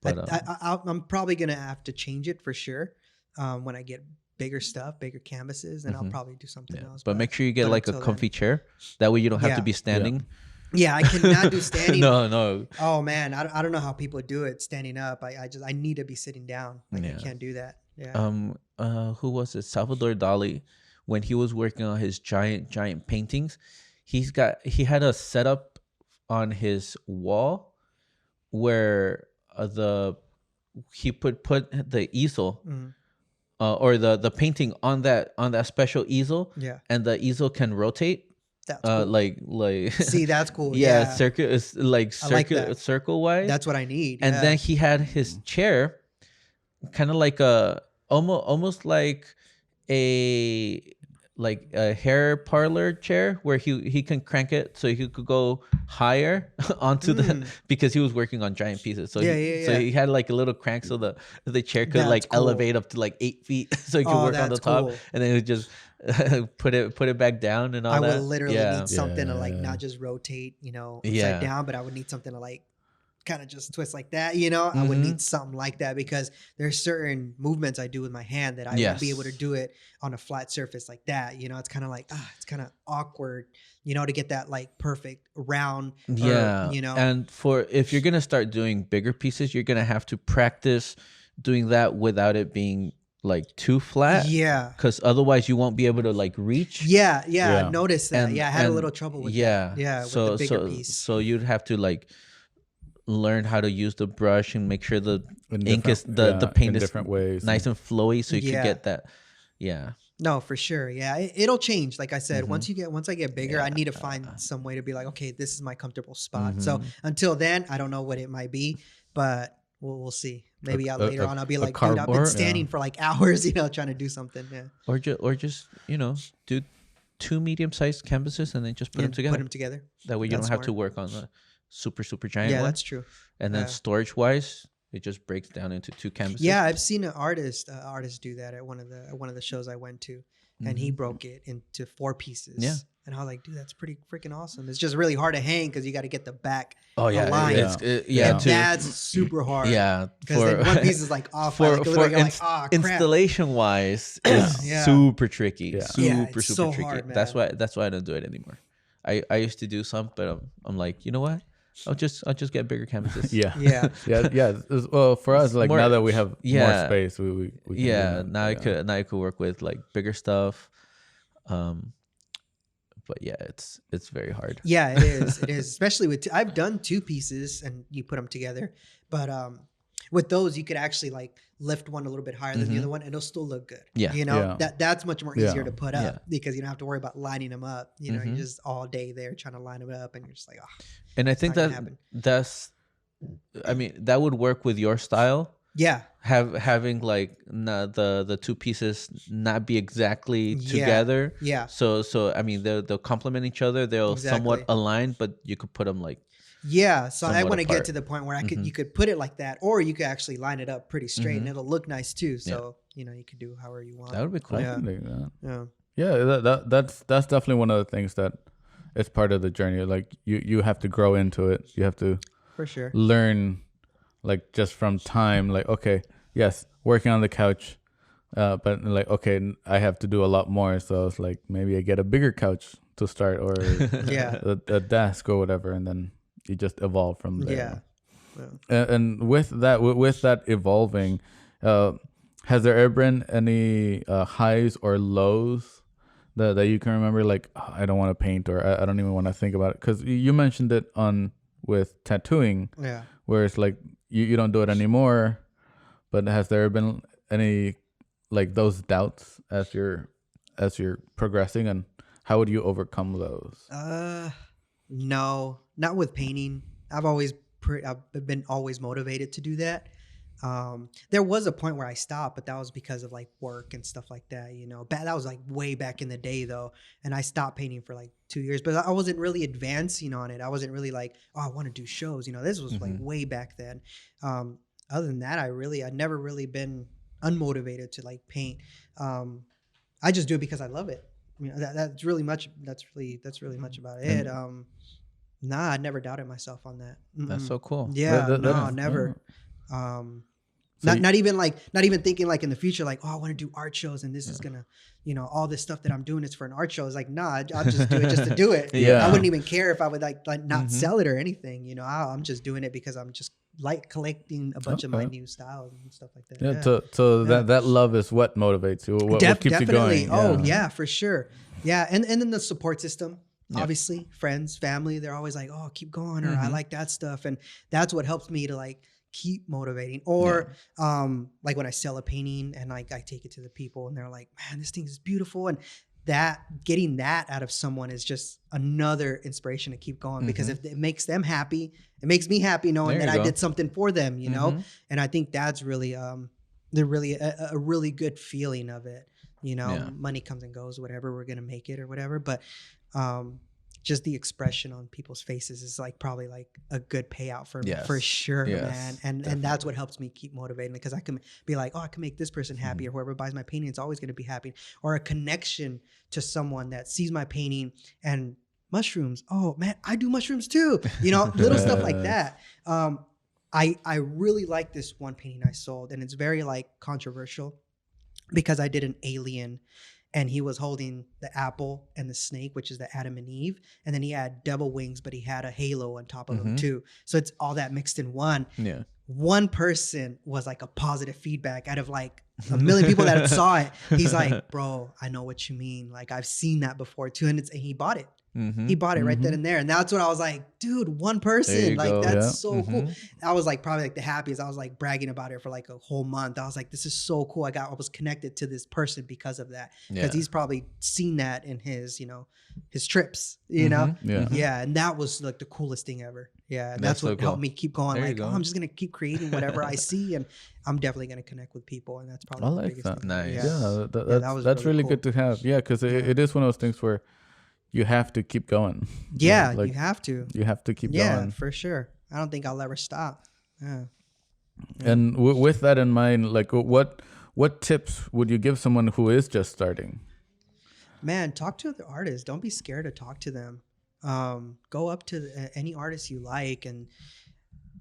but I'm probably gonna have to change it for sure when I get bigger canvases, and I'll probably do something else. But make sure you get like a comfy chair. That way you don't have to be standing. Yeah, I cannot do standing. No. Oh man, I don't know how people do it standing up. I need to be sitting down. I can't do that. Yeah. Who was it? Salvador Dali, when he was working on his giant paintings, he had a setup on his wall where he put the easel or the painting on that special easel. Yeah. And the easel can rotate. That's cool. like See, that's cool. yeah, Yeah. circle is like circle wise. That's what I need. And then he had his chair kind of like a almost like a hair parlor chair where he can crank it so he could go higher onto the because he was working on giant pieces. So so he had like a little crank so the chair could like elevate up to like 8 feet so he could work on the top, and then he would just put it back down and all that. I would literally need something to like not just rotate, upside down, but I would need something to like kind of just twist like that, I would need something like that because there's certain movements I do with my hand that I won't be able to do it on a flat surface like that. It's kind of like it's kind of awkward, to get that like perfect round. And if you're gonna start doing bigger pieces, you're gonna have to practice doing that without it being like too flat, because otherwise you won't be able to like reach. I noticed that. I had a little trouble with that. With the bigger piece. So you'd have to like learn how to use the brush and make sure the ink is the paint is different ways, nice and flowy, so you can get that. No, for sure. It'll change. Like I said, once I get bigger, I need to find some way to be like, okay, this is my comfortable spot. So until then, I don't know what it might be, but we'll see. Maybe later on I'll be like, dude, I've been standing for like hours, trying to do something. Or just do 2 medium-sized canvases and then just put them together. That way you don't have to work on the super giant one. That's true. And then storage-wise, it just breaks down into 2 canvases. I've seen an artist do that at one of the shows I went to, and he broke it into 4 pieces. And I was like, dude, that's pretty freaking awesome. It's just really hard to hang because you got to get the back aligned. That's super hard. Because then one piece is like off. Installation-wise, it's super tricky. Super tricky. Hard, that's why I don't do it anymore. I used to do some, but I'm like, you know what? I'll just get bigger canvases. Well, for us, like now that we have more space, we can now I could work with like bigger stuff. But it's very hard. It is. It is, especially with I've done 2 pieces and you put them together, but with those you could actually like lift one a little bit higher than the other one and it'll still look good. That's much more easier to put up because you don't have to worry about lining them up. You're just all day there trying to line them up and you're just like, and I think that would work with your style. Having like the 2 pieces not be exactly together. So I mean they'll complement each other. They'll somewhat align, but you could put them like. So I want to get to the point where you could put it like that, or you could actually line it up pretty straight and it'll look nice too. So you could do however you want. That would be cool. That's definitely one of the things that is part of the journey. Like you have to grow into it. You have to for sure learn. Like just from time, like, okay, yes, working on the couch, but like, okay, I have to do a lot more. So it's like, maybe I get a bigger couch to start or a desk or whatever. And then you just evolve from there. And with that evolving, has there ever been any highs or lows that you can remember? Like, I don't want to paint or I don't even want to think about it. Because you mentioned it with tattooing, where it's like, you don't do it anymore, but has there been any like those doubts as you're progressing, and how would you overcome those? No, not with painting. I've been always motivated to do that. There was a point where I stopped, but that was because of like work and stuff like that, that was like way back in the day though. And I stopped painting for like 2 years, but I wasn't really advancing on it. I wasn't really like, I want to do shows, this was like way back then. Other than that, I'd never really been unmotivated to like paint. I just do it because I love it. That's really much about it. I never doubted myself on that. That's so cool. Never. Not even thinking like in the future, like, I want to do art shows and this is gonna, all this stuff that I'm doing is for an art show. It's like, I'll just do it just to do it. I wouldn't even care if I would like not sell it or anything. I'm just doing it because I'm just like collecting a bunch of my new styles and stuff like that. So that love is what motivates you. What keeps you going? Oh yeah, for sure. Yeah, and then the support system. Obviously, friends, family, they're always like, keep going, or I like that stuff, and that's what helps me to like keep motivating. Or like when I sell a painting and like I take it to the people and they're like, man, this thing is beautiful, and getting that out of someone is just another inspiration to keep going, because if it makes them happy, it makes me happy knowing that I did something for them, you know? And I think that's really, they're really a really good feeling of it. You know, money comes and goes, whatever, we're going to make it or whatever. But, just the expression on people's faces is like probably like a good payout for me, for sure, man. And that's what helps me keep motivating, because I can be like, oh, I can make this person happy, or whoever buys my painting is always going to be happy, or a connection to someone that sees my painting and mushrooms. Oh man, I do mushrooms too. You know, little stuff like that. I really like this one painting I sold, and it's very like controversial because I did an alien. And he was holding the apple and the snake, which is the Adam and Eve. And then he had devil wings, but he had a halo on top of him too. So it's all that mixed in one. Yeah. One person was like a positive feedback out of like a million people that saw it. He's like, bro, I know what you mean. Like I've seen that before too. And he bought it. He bought it right then and there. And that's what I was like, dude, one person, like that's so cool. I was like probably like the happiest. I was like bragging about it for like a whole month. I was like, this is so cool. I was connected to this person because of that. Because he's probably seen that in his, you know, his trips, you know? Yeah. And that was like the coolest thing ever. Yeah. And that's what helped me keep going. Like, oh, I'm just going to keep creating whatever I see. And I'm definitely going to connect with people. And that's probably the biggest thing. Nice. Yeah. That's really cool. Good to have. Yeah. Because it is one of those things where you have to keep going. Yeah, like, you have to. You have to keep going. Yeah, for sure. I don't think I'll ever stop. Yeah. And with that in mind, like what tips would you give someone who is just starting? Man, talk to other artists. Don't be scared to talk to them. Go up to any artist you like, and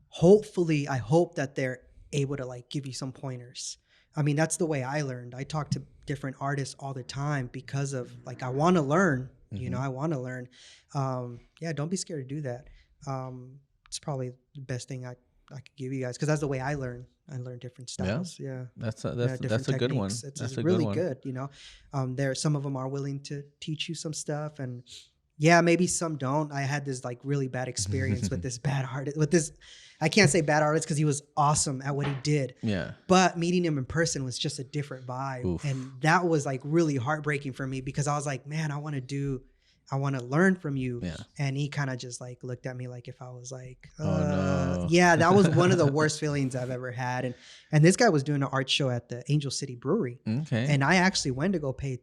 hopefully, I hope that they're able to like give you some pointers. I mean, that's the way I learned. I talk to different artists all the time because of like, I want to learn. You know, I want to learn. Yeah, don't be scared to do that. It's probably the best thing I could give you guys, because that's the way I learn. I learn different styles. Yeah, that's a good one. It's really good. You know, some of them are willing to teach you some stuff, and yeah, maybe some don't. I had this like really bad experience with this bad artist. I can't say bad artist because he was awesome at what he did. Yeah. But meeting him in person was just a different vibe. Oof. And that was like really heartbreaking for me, because I was like, man, I want to learn from you. Yeah. And he kind of just like looked at me like if I was like, no. Yeah, that was one of the worst feelings I've ever had. And this guy was doing an art show at the Angel City Brewery. Okay. And I actually went to go pay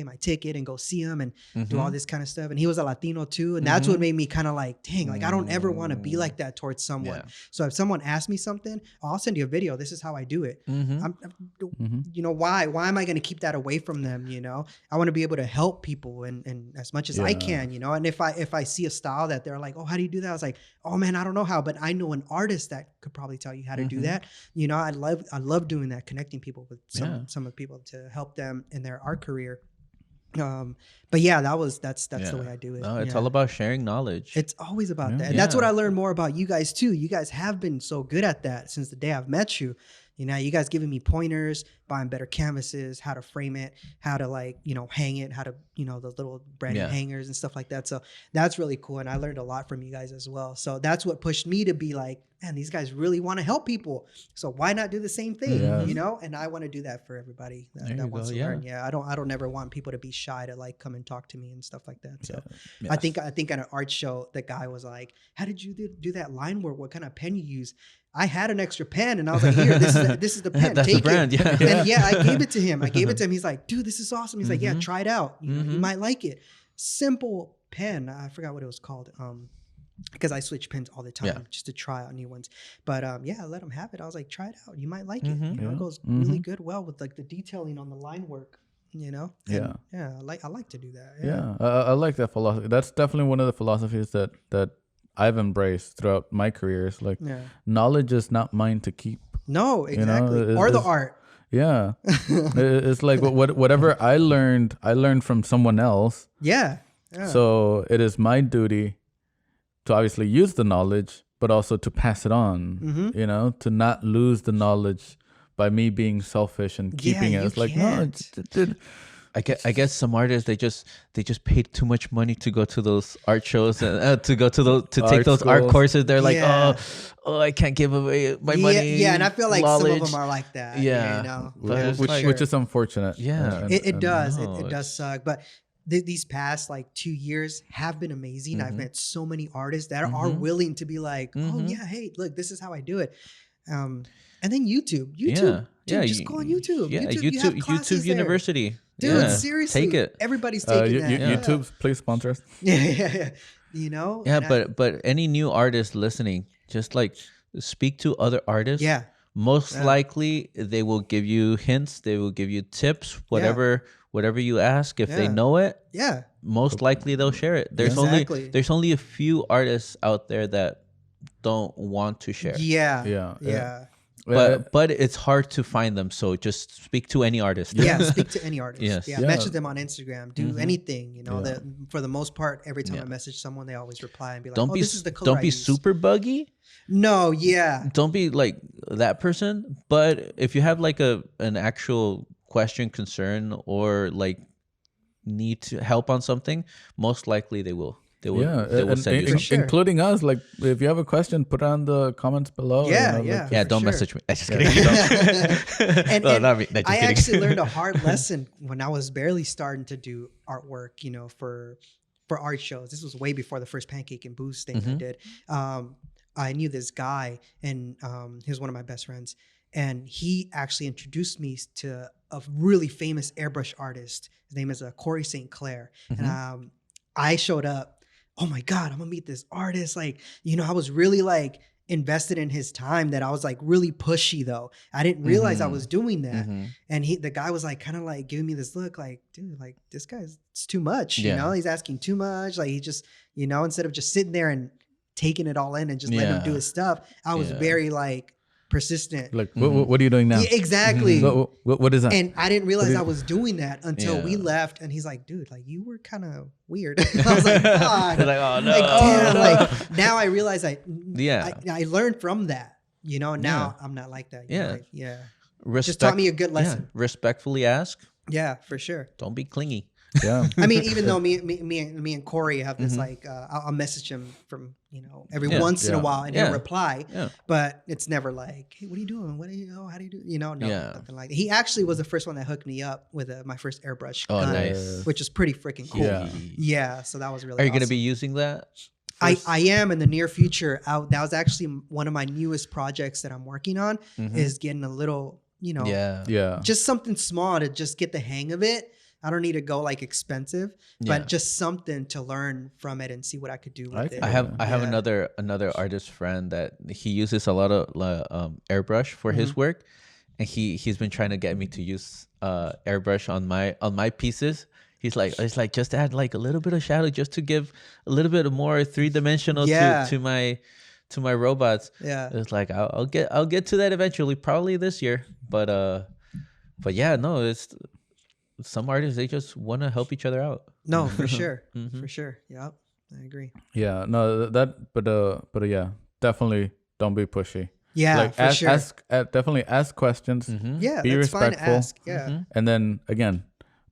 my ticket and go see him and do all this kind of stuff. And he was a Latino too. And that's what made me kind of like, dang, like I don't ever want to be like that towards someone. Yeah. So if someone asks me something, I'll send you a video. This is how I do it. You know, why am I going to keep that away from them? You know, I want to be able to help people and as much as I can, you know. And if I see a style that they're like, oh, how do you do that? I was like, oh man, I don't know how, but I know an artist that could probably tell you how to do that. You know, I love doing that, connecting people with some of the people to help them in their art career. But yeah, that's the way I do it. No, it's all about sharing knowledge. It's always about that. And that's what I learned more about you guys too. You guys have been so good at that since the day I've met you. You know, you guys giving me pointers, buying better canvases, how to frame it, how to like, you know, hang it, how to, you know, those little branded hangers and stuff like that. So that's really cool. And I learned a lot from you guys as well. So that's what pushed me to be like, man, these guys really want to help people. So why not do the same thing, you know? And I want to do that for everybody that wants to learn. Yeah, I don't ever want people to be shy to like come and talk to me and stuff like that. So I think at an art show, the guy was like, how did you do that line work? What kind of pen you use? I had an extra pen and I was like, here, this is the pen. That's take the brand, it. And I gave it to him. He's like, dude, this is awesome. He's like, yeah, try it out. You know, you might like it. Simple pen. I forgot what it was called. Because I switch pens all the time just to try out new ones. But I let him have it. I was like, try it out. You might like it. You know, it goes really good well with like the detailing on the line work. You know, and I like to do that. Yeah, I like that philosophy. That's definitely one of the philosophies that I've embraced throughout my career. Is like knowledge is not mine to keep. No, exactly. You know, or the art. Yeah, it's like whatever I learned from someone else. Yeah. So it is my duty to obviously use the knowledge, but also to pass it on. You know, to not lose the knowledge by me being selfish and keeping it. It's like, no, I guess some artists they just paid too much money to go to those art shows and to go to those take those art courses. They're like, oh, I can't give away my money. Yeah, and I feel like some of them are like that. Yeah, you know? which is unfortunate. Yeah, it does. It does suck, but. These past like 2 years have been amazing. I've met so many artists that are willing to be like, oh yeah, hey, look, this is how I do it. And then YouTube, dude, just go on YouTube. Yeah, YouTube University. Dude, seriously, take it. Everybody's taking that. YouTube, please sponsor us. Yeah. You know. Yeah, but any new artist listening, just like speak to other artists. Yeah. Most likely, they will give you hints. They will give you tips. Whatever you ask, if they know it, most likely they'll share it. There's only a few artists out there that don't want to share. Yeah. But it's hard to find them. So just speak to any artist. Yeah, speak to any artist. Yes. Yeah, message them on Instagram. Do anything. You know, for the most part, every time I message someone, they always reply and be like, this is the color Don't be super buggy. No, yeah. Don't be like that person. But if you have like an actual question, concern, or like need to help on something, most likely they will send you sure. including us. Like if you have a question, put on the comments below. Don't message me. I'm just kidding. I actually learned a hard lesson when I was barely starting to do artwork, you know, for art shows. This was way before the first Pancake and Boost thing I did. I knew this guy, and he was one of my best friends, and he actually introduced me to a really famous airbrush artist. His name is Corey St. Clair. And I showed up, oh my God, I'm gonna meet this artist. Like, you know, I was really like invested in his time that I was like really pushy though. I didn't realize I was doing that. And the guy was like kind of like giving me this look like, dude, like this guy's, it's too much, you know, he's asking too much. Like he just, you know, instead of just sitting there and taking it all in and just letting him do his stuff, I was very like persistent. Like, what are you doing now? Yeah, exactly. What is that? And I didn't realize I was doing that until we left. And he's like, dude, like you were kind of weird. I was like, God. Like, oh no. Like, damn, like now I realize I learned from that, you know, now I'm not like that. Just taught me a good lesson. Respectfully ask. Yeah, for sure. Don't be clingy. Yeah. I mean, even though me and Corey have this like, I'll message him from, you know, every once in a while and he'll reply, but it's never like, hey, what are you doing? How do you do? You know, nothing like that. He actually was the first one that hooked me up with my first airbrush gun, nice. which is pretty freaking cool. Yeah. So that was really Are you going to be using that? I am in the near future. That was actually one of my newest projects that I'm working on is getting a little, you know, just something small to just get the hang of it. I don't need to go like expensive, but just something to learn from it and see what I could do with it. I have another artist friend that he uses a lot of airbrush for his work, and he's been trying to get me to use airbrush on my pieces. He's like, it's like just add like a little bit of shadow just to give a little bit more 3-dimensional to my robots. Yeah, it's like I'll get to that eventually, probably this year. But yeah, no, it's. Some artists, they just want to help each other out. No, for sure. For sure. Yep. I agree. Yeah. No, but yeah, definitely don't be pushy. Yeah, like, for sure. Definitely ask questions. Yeah, be respectful. Fine to ask. Yeah. And then again,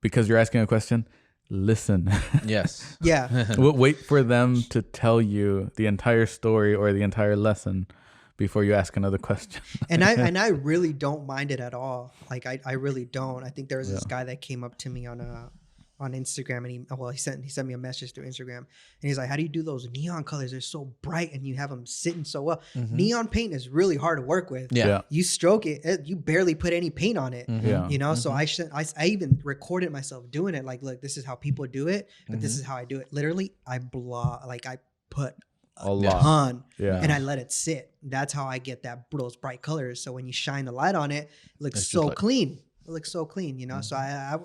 because you're asking a question, listen. Yes. Yeah. Wait for them to tell you the entire story or the entire lesson before you ask another question. and I really don't mind it at all. Like I really don't. I think there was this guy that came up to me on Instagram, and he sent me a message through Instagram, and he's like, how do you do those neon colors? They're so bright and you have them sitting so well. Neon paint is really hard to work with. Yeah. You stroke it, you barely put any paint on it. You know, so I even recorded myself doing it. Like, look, this is how people do it, but this is how I do it. Literally, I put a ton and I let it sit. That's how I get those bright colors. So when you shine the light on it, it looks so clean. It looks so clean, you know? So I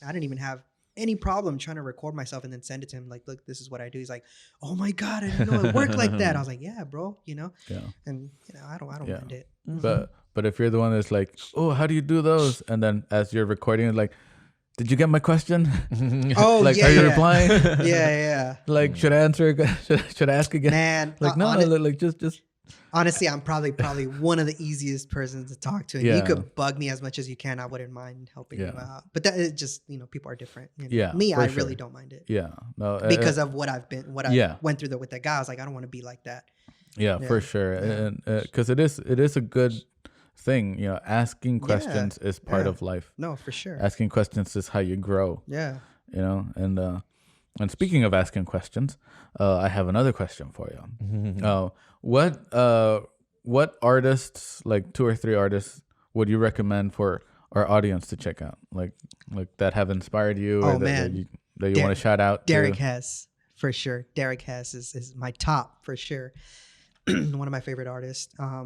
didn't even have any problem trying to record myself and then send it to him. Like, look, this is what I do. He's like, oh my God, I didn't know it worked like that. I was like, yeah, bro, you know? Yeah. And you know, I don't mind it. But if you're the one that's like, oh, how do you do those? And then as you're recording, like, did you get my question? Oh, like, are you replying? Yeah. Like, should I answer again? Should I ask again? Man, like, no, like just Honestly, I'm probably one of the easiest persons to talk to. And you could bug me as much as you can. I wouldn't mind helping you out. But that is just, people are different. Me, I really don't mind it. Yeah. No, because of what I went through with that guy. I was like, I don't want to be like that. Yeah, for sure. And because it is a good thing, asking questions is part of life. No, for sure. Asking questions is how you grow. Yeah. And speaking of asking questions, I have another question for you. What artists, like 2 or 3 artists, would you recommend for our audience to check out? Like that have inspired you, or that you want to shout out? Derek Hess, for sure. Derek Hess is my top for sure. One of my favorite artists. I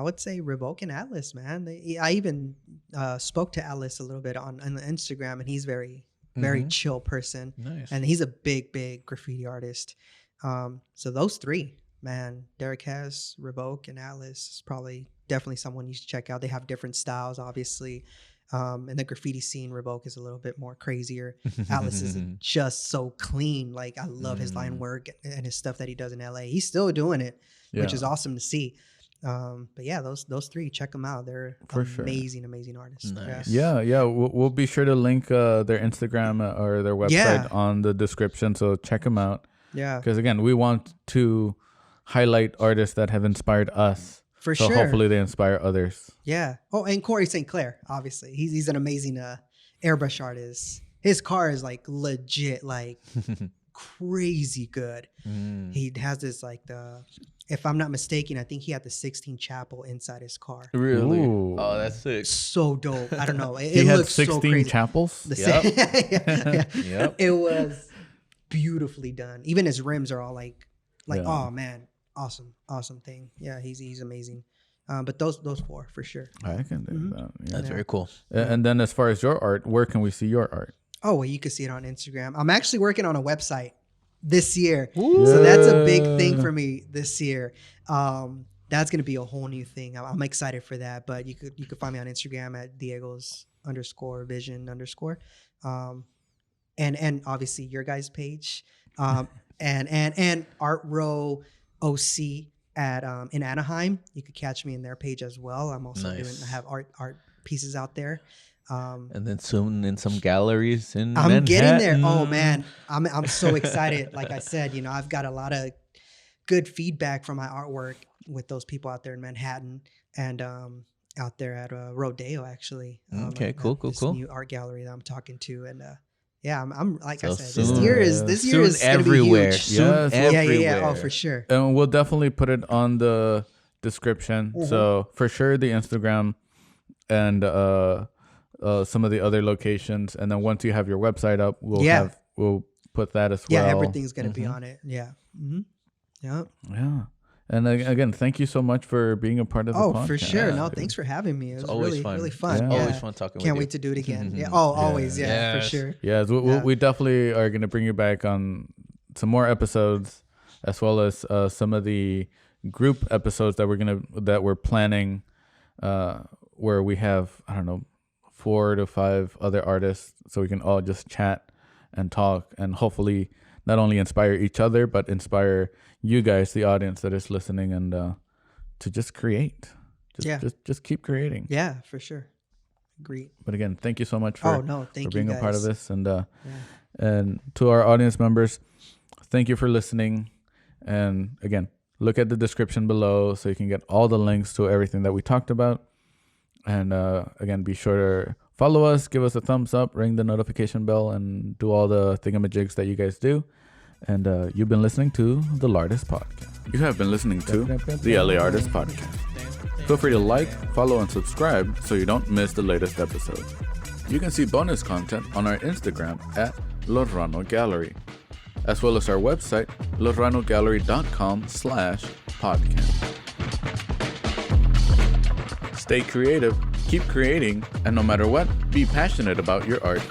would say Revoke and Atlas, man. I even spoke to Atlas a little bit on Instagram, and he's very chill person. Nice. And he's a big graffiti artist. So those 3, man, Derek Hess, Revoke, and Atlas is definitely someone you should check out. They have different styles, obviously. In the graffiti scene, Revoke is a little bit more crazier. Atlas is just so clean. Like, I love his line work and his stuff that he does in LA. He's still doing it, which is awesome to see. But yeah, those 3, check them out. They're amazing artists. Nice. Yeah. We'll be sure to link their Instagram or their website on the description. So check them out. Yeah. Because again, we want to highlight artists that have inspired us. For so sure. hopefully they inspire others. Yeah. Oh, and Corey St. Clair, obviously. He's an amazing airbrush artist. His car is like legit, like crazy good. He has this if I'm not mistaken, I think he had the 16 Chapel inside his car. Really? Ooh. Oh, that's sick. So dope. I don't know. He had 16 chapels? Yep. It was beautifully done. Even his rims are all like oh man, awesome thing. Yeah, he's amazing. But those 4 for sure. I can do that. Yeah. That's very cool. And then as far as your art, where can we see your art? Oh, well, you can see it on Instagram. I'm actually working on a website this year. So that's a big thing for me this year. That's going to be a whole new thing. I'm excited for that. But you could find me on Instagram at Diegos_vision_. And obviously your guys' page. And Art Row OC at in Anaheim. You could catch me in their page as well. I'm also I have art pieces out there. And then soon in some galleries in I'm Manhattan. getting there. Oh man, I'm so excited. Like I said, I've got a lot of good feedback from my artwork with those people out there in Manhattan and out there at Rodeo actually. Okay, cool. New art gallery that I'm talking to, and I'm like I said, soon, this year is everywhere. Gonna be huge. Soon everywhere. Yeah. Oh, for sure. And we'll definitely put it on the description. So for sure, the Instagram and some of the other locations, and then once you have your website up, we'll put that as well. Yeah, everything's gonna be on it. Yeah. Yeah. And again, thank you so much for being a part of the podcast. Oh, for sure. No, thanks for having me. It was always really, fun. really fun. Yeah. Always fun talking with you. Can't wait to do it again. Yeah. Oh, always. Yeah, for sure. Yeah, we definitely are going to bring you back on some more episodes, as well as some of the group episodes that we're planning, where we have 4 to 5 other artists, so we can all just chat and talk, and hopefully not only inspire each other, but inspire you guys, the audience that is listening, and to just create. Just keep creating. Yeah, for sure. Agreed. But again, thank you so much for being you a part of this. And to our audience members, thank you for listening. And again, look at the description below so you can get all the links to everything that we talked about. And again, be sure to follow us, give us a thumbs up, ring the notification bell, and do all the thingamajigs that you guys do. And you've been listening to the LAArtist Podcast. You have been listening to the LAArtist Podcast. Feel free to like, follow, and subscribe so you don't miss the latest episode. You can see bonus content on our Instagram at Lorano Gallery, as well as our website, loranogallery.com/podcast. Stay creative, keep creating, and no matter what, be passionate about your art.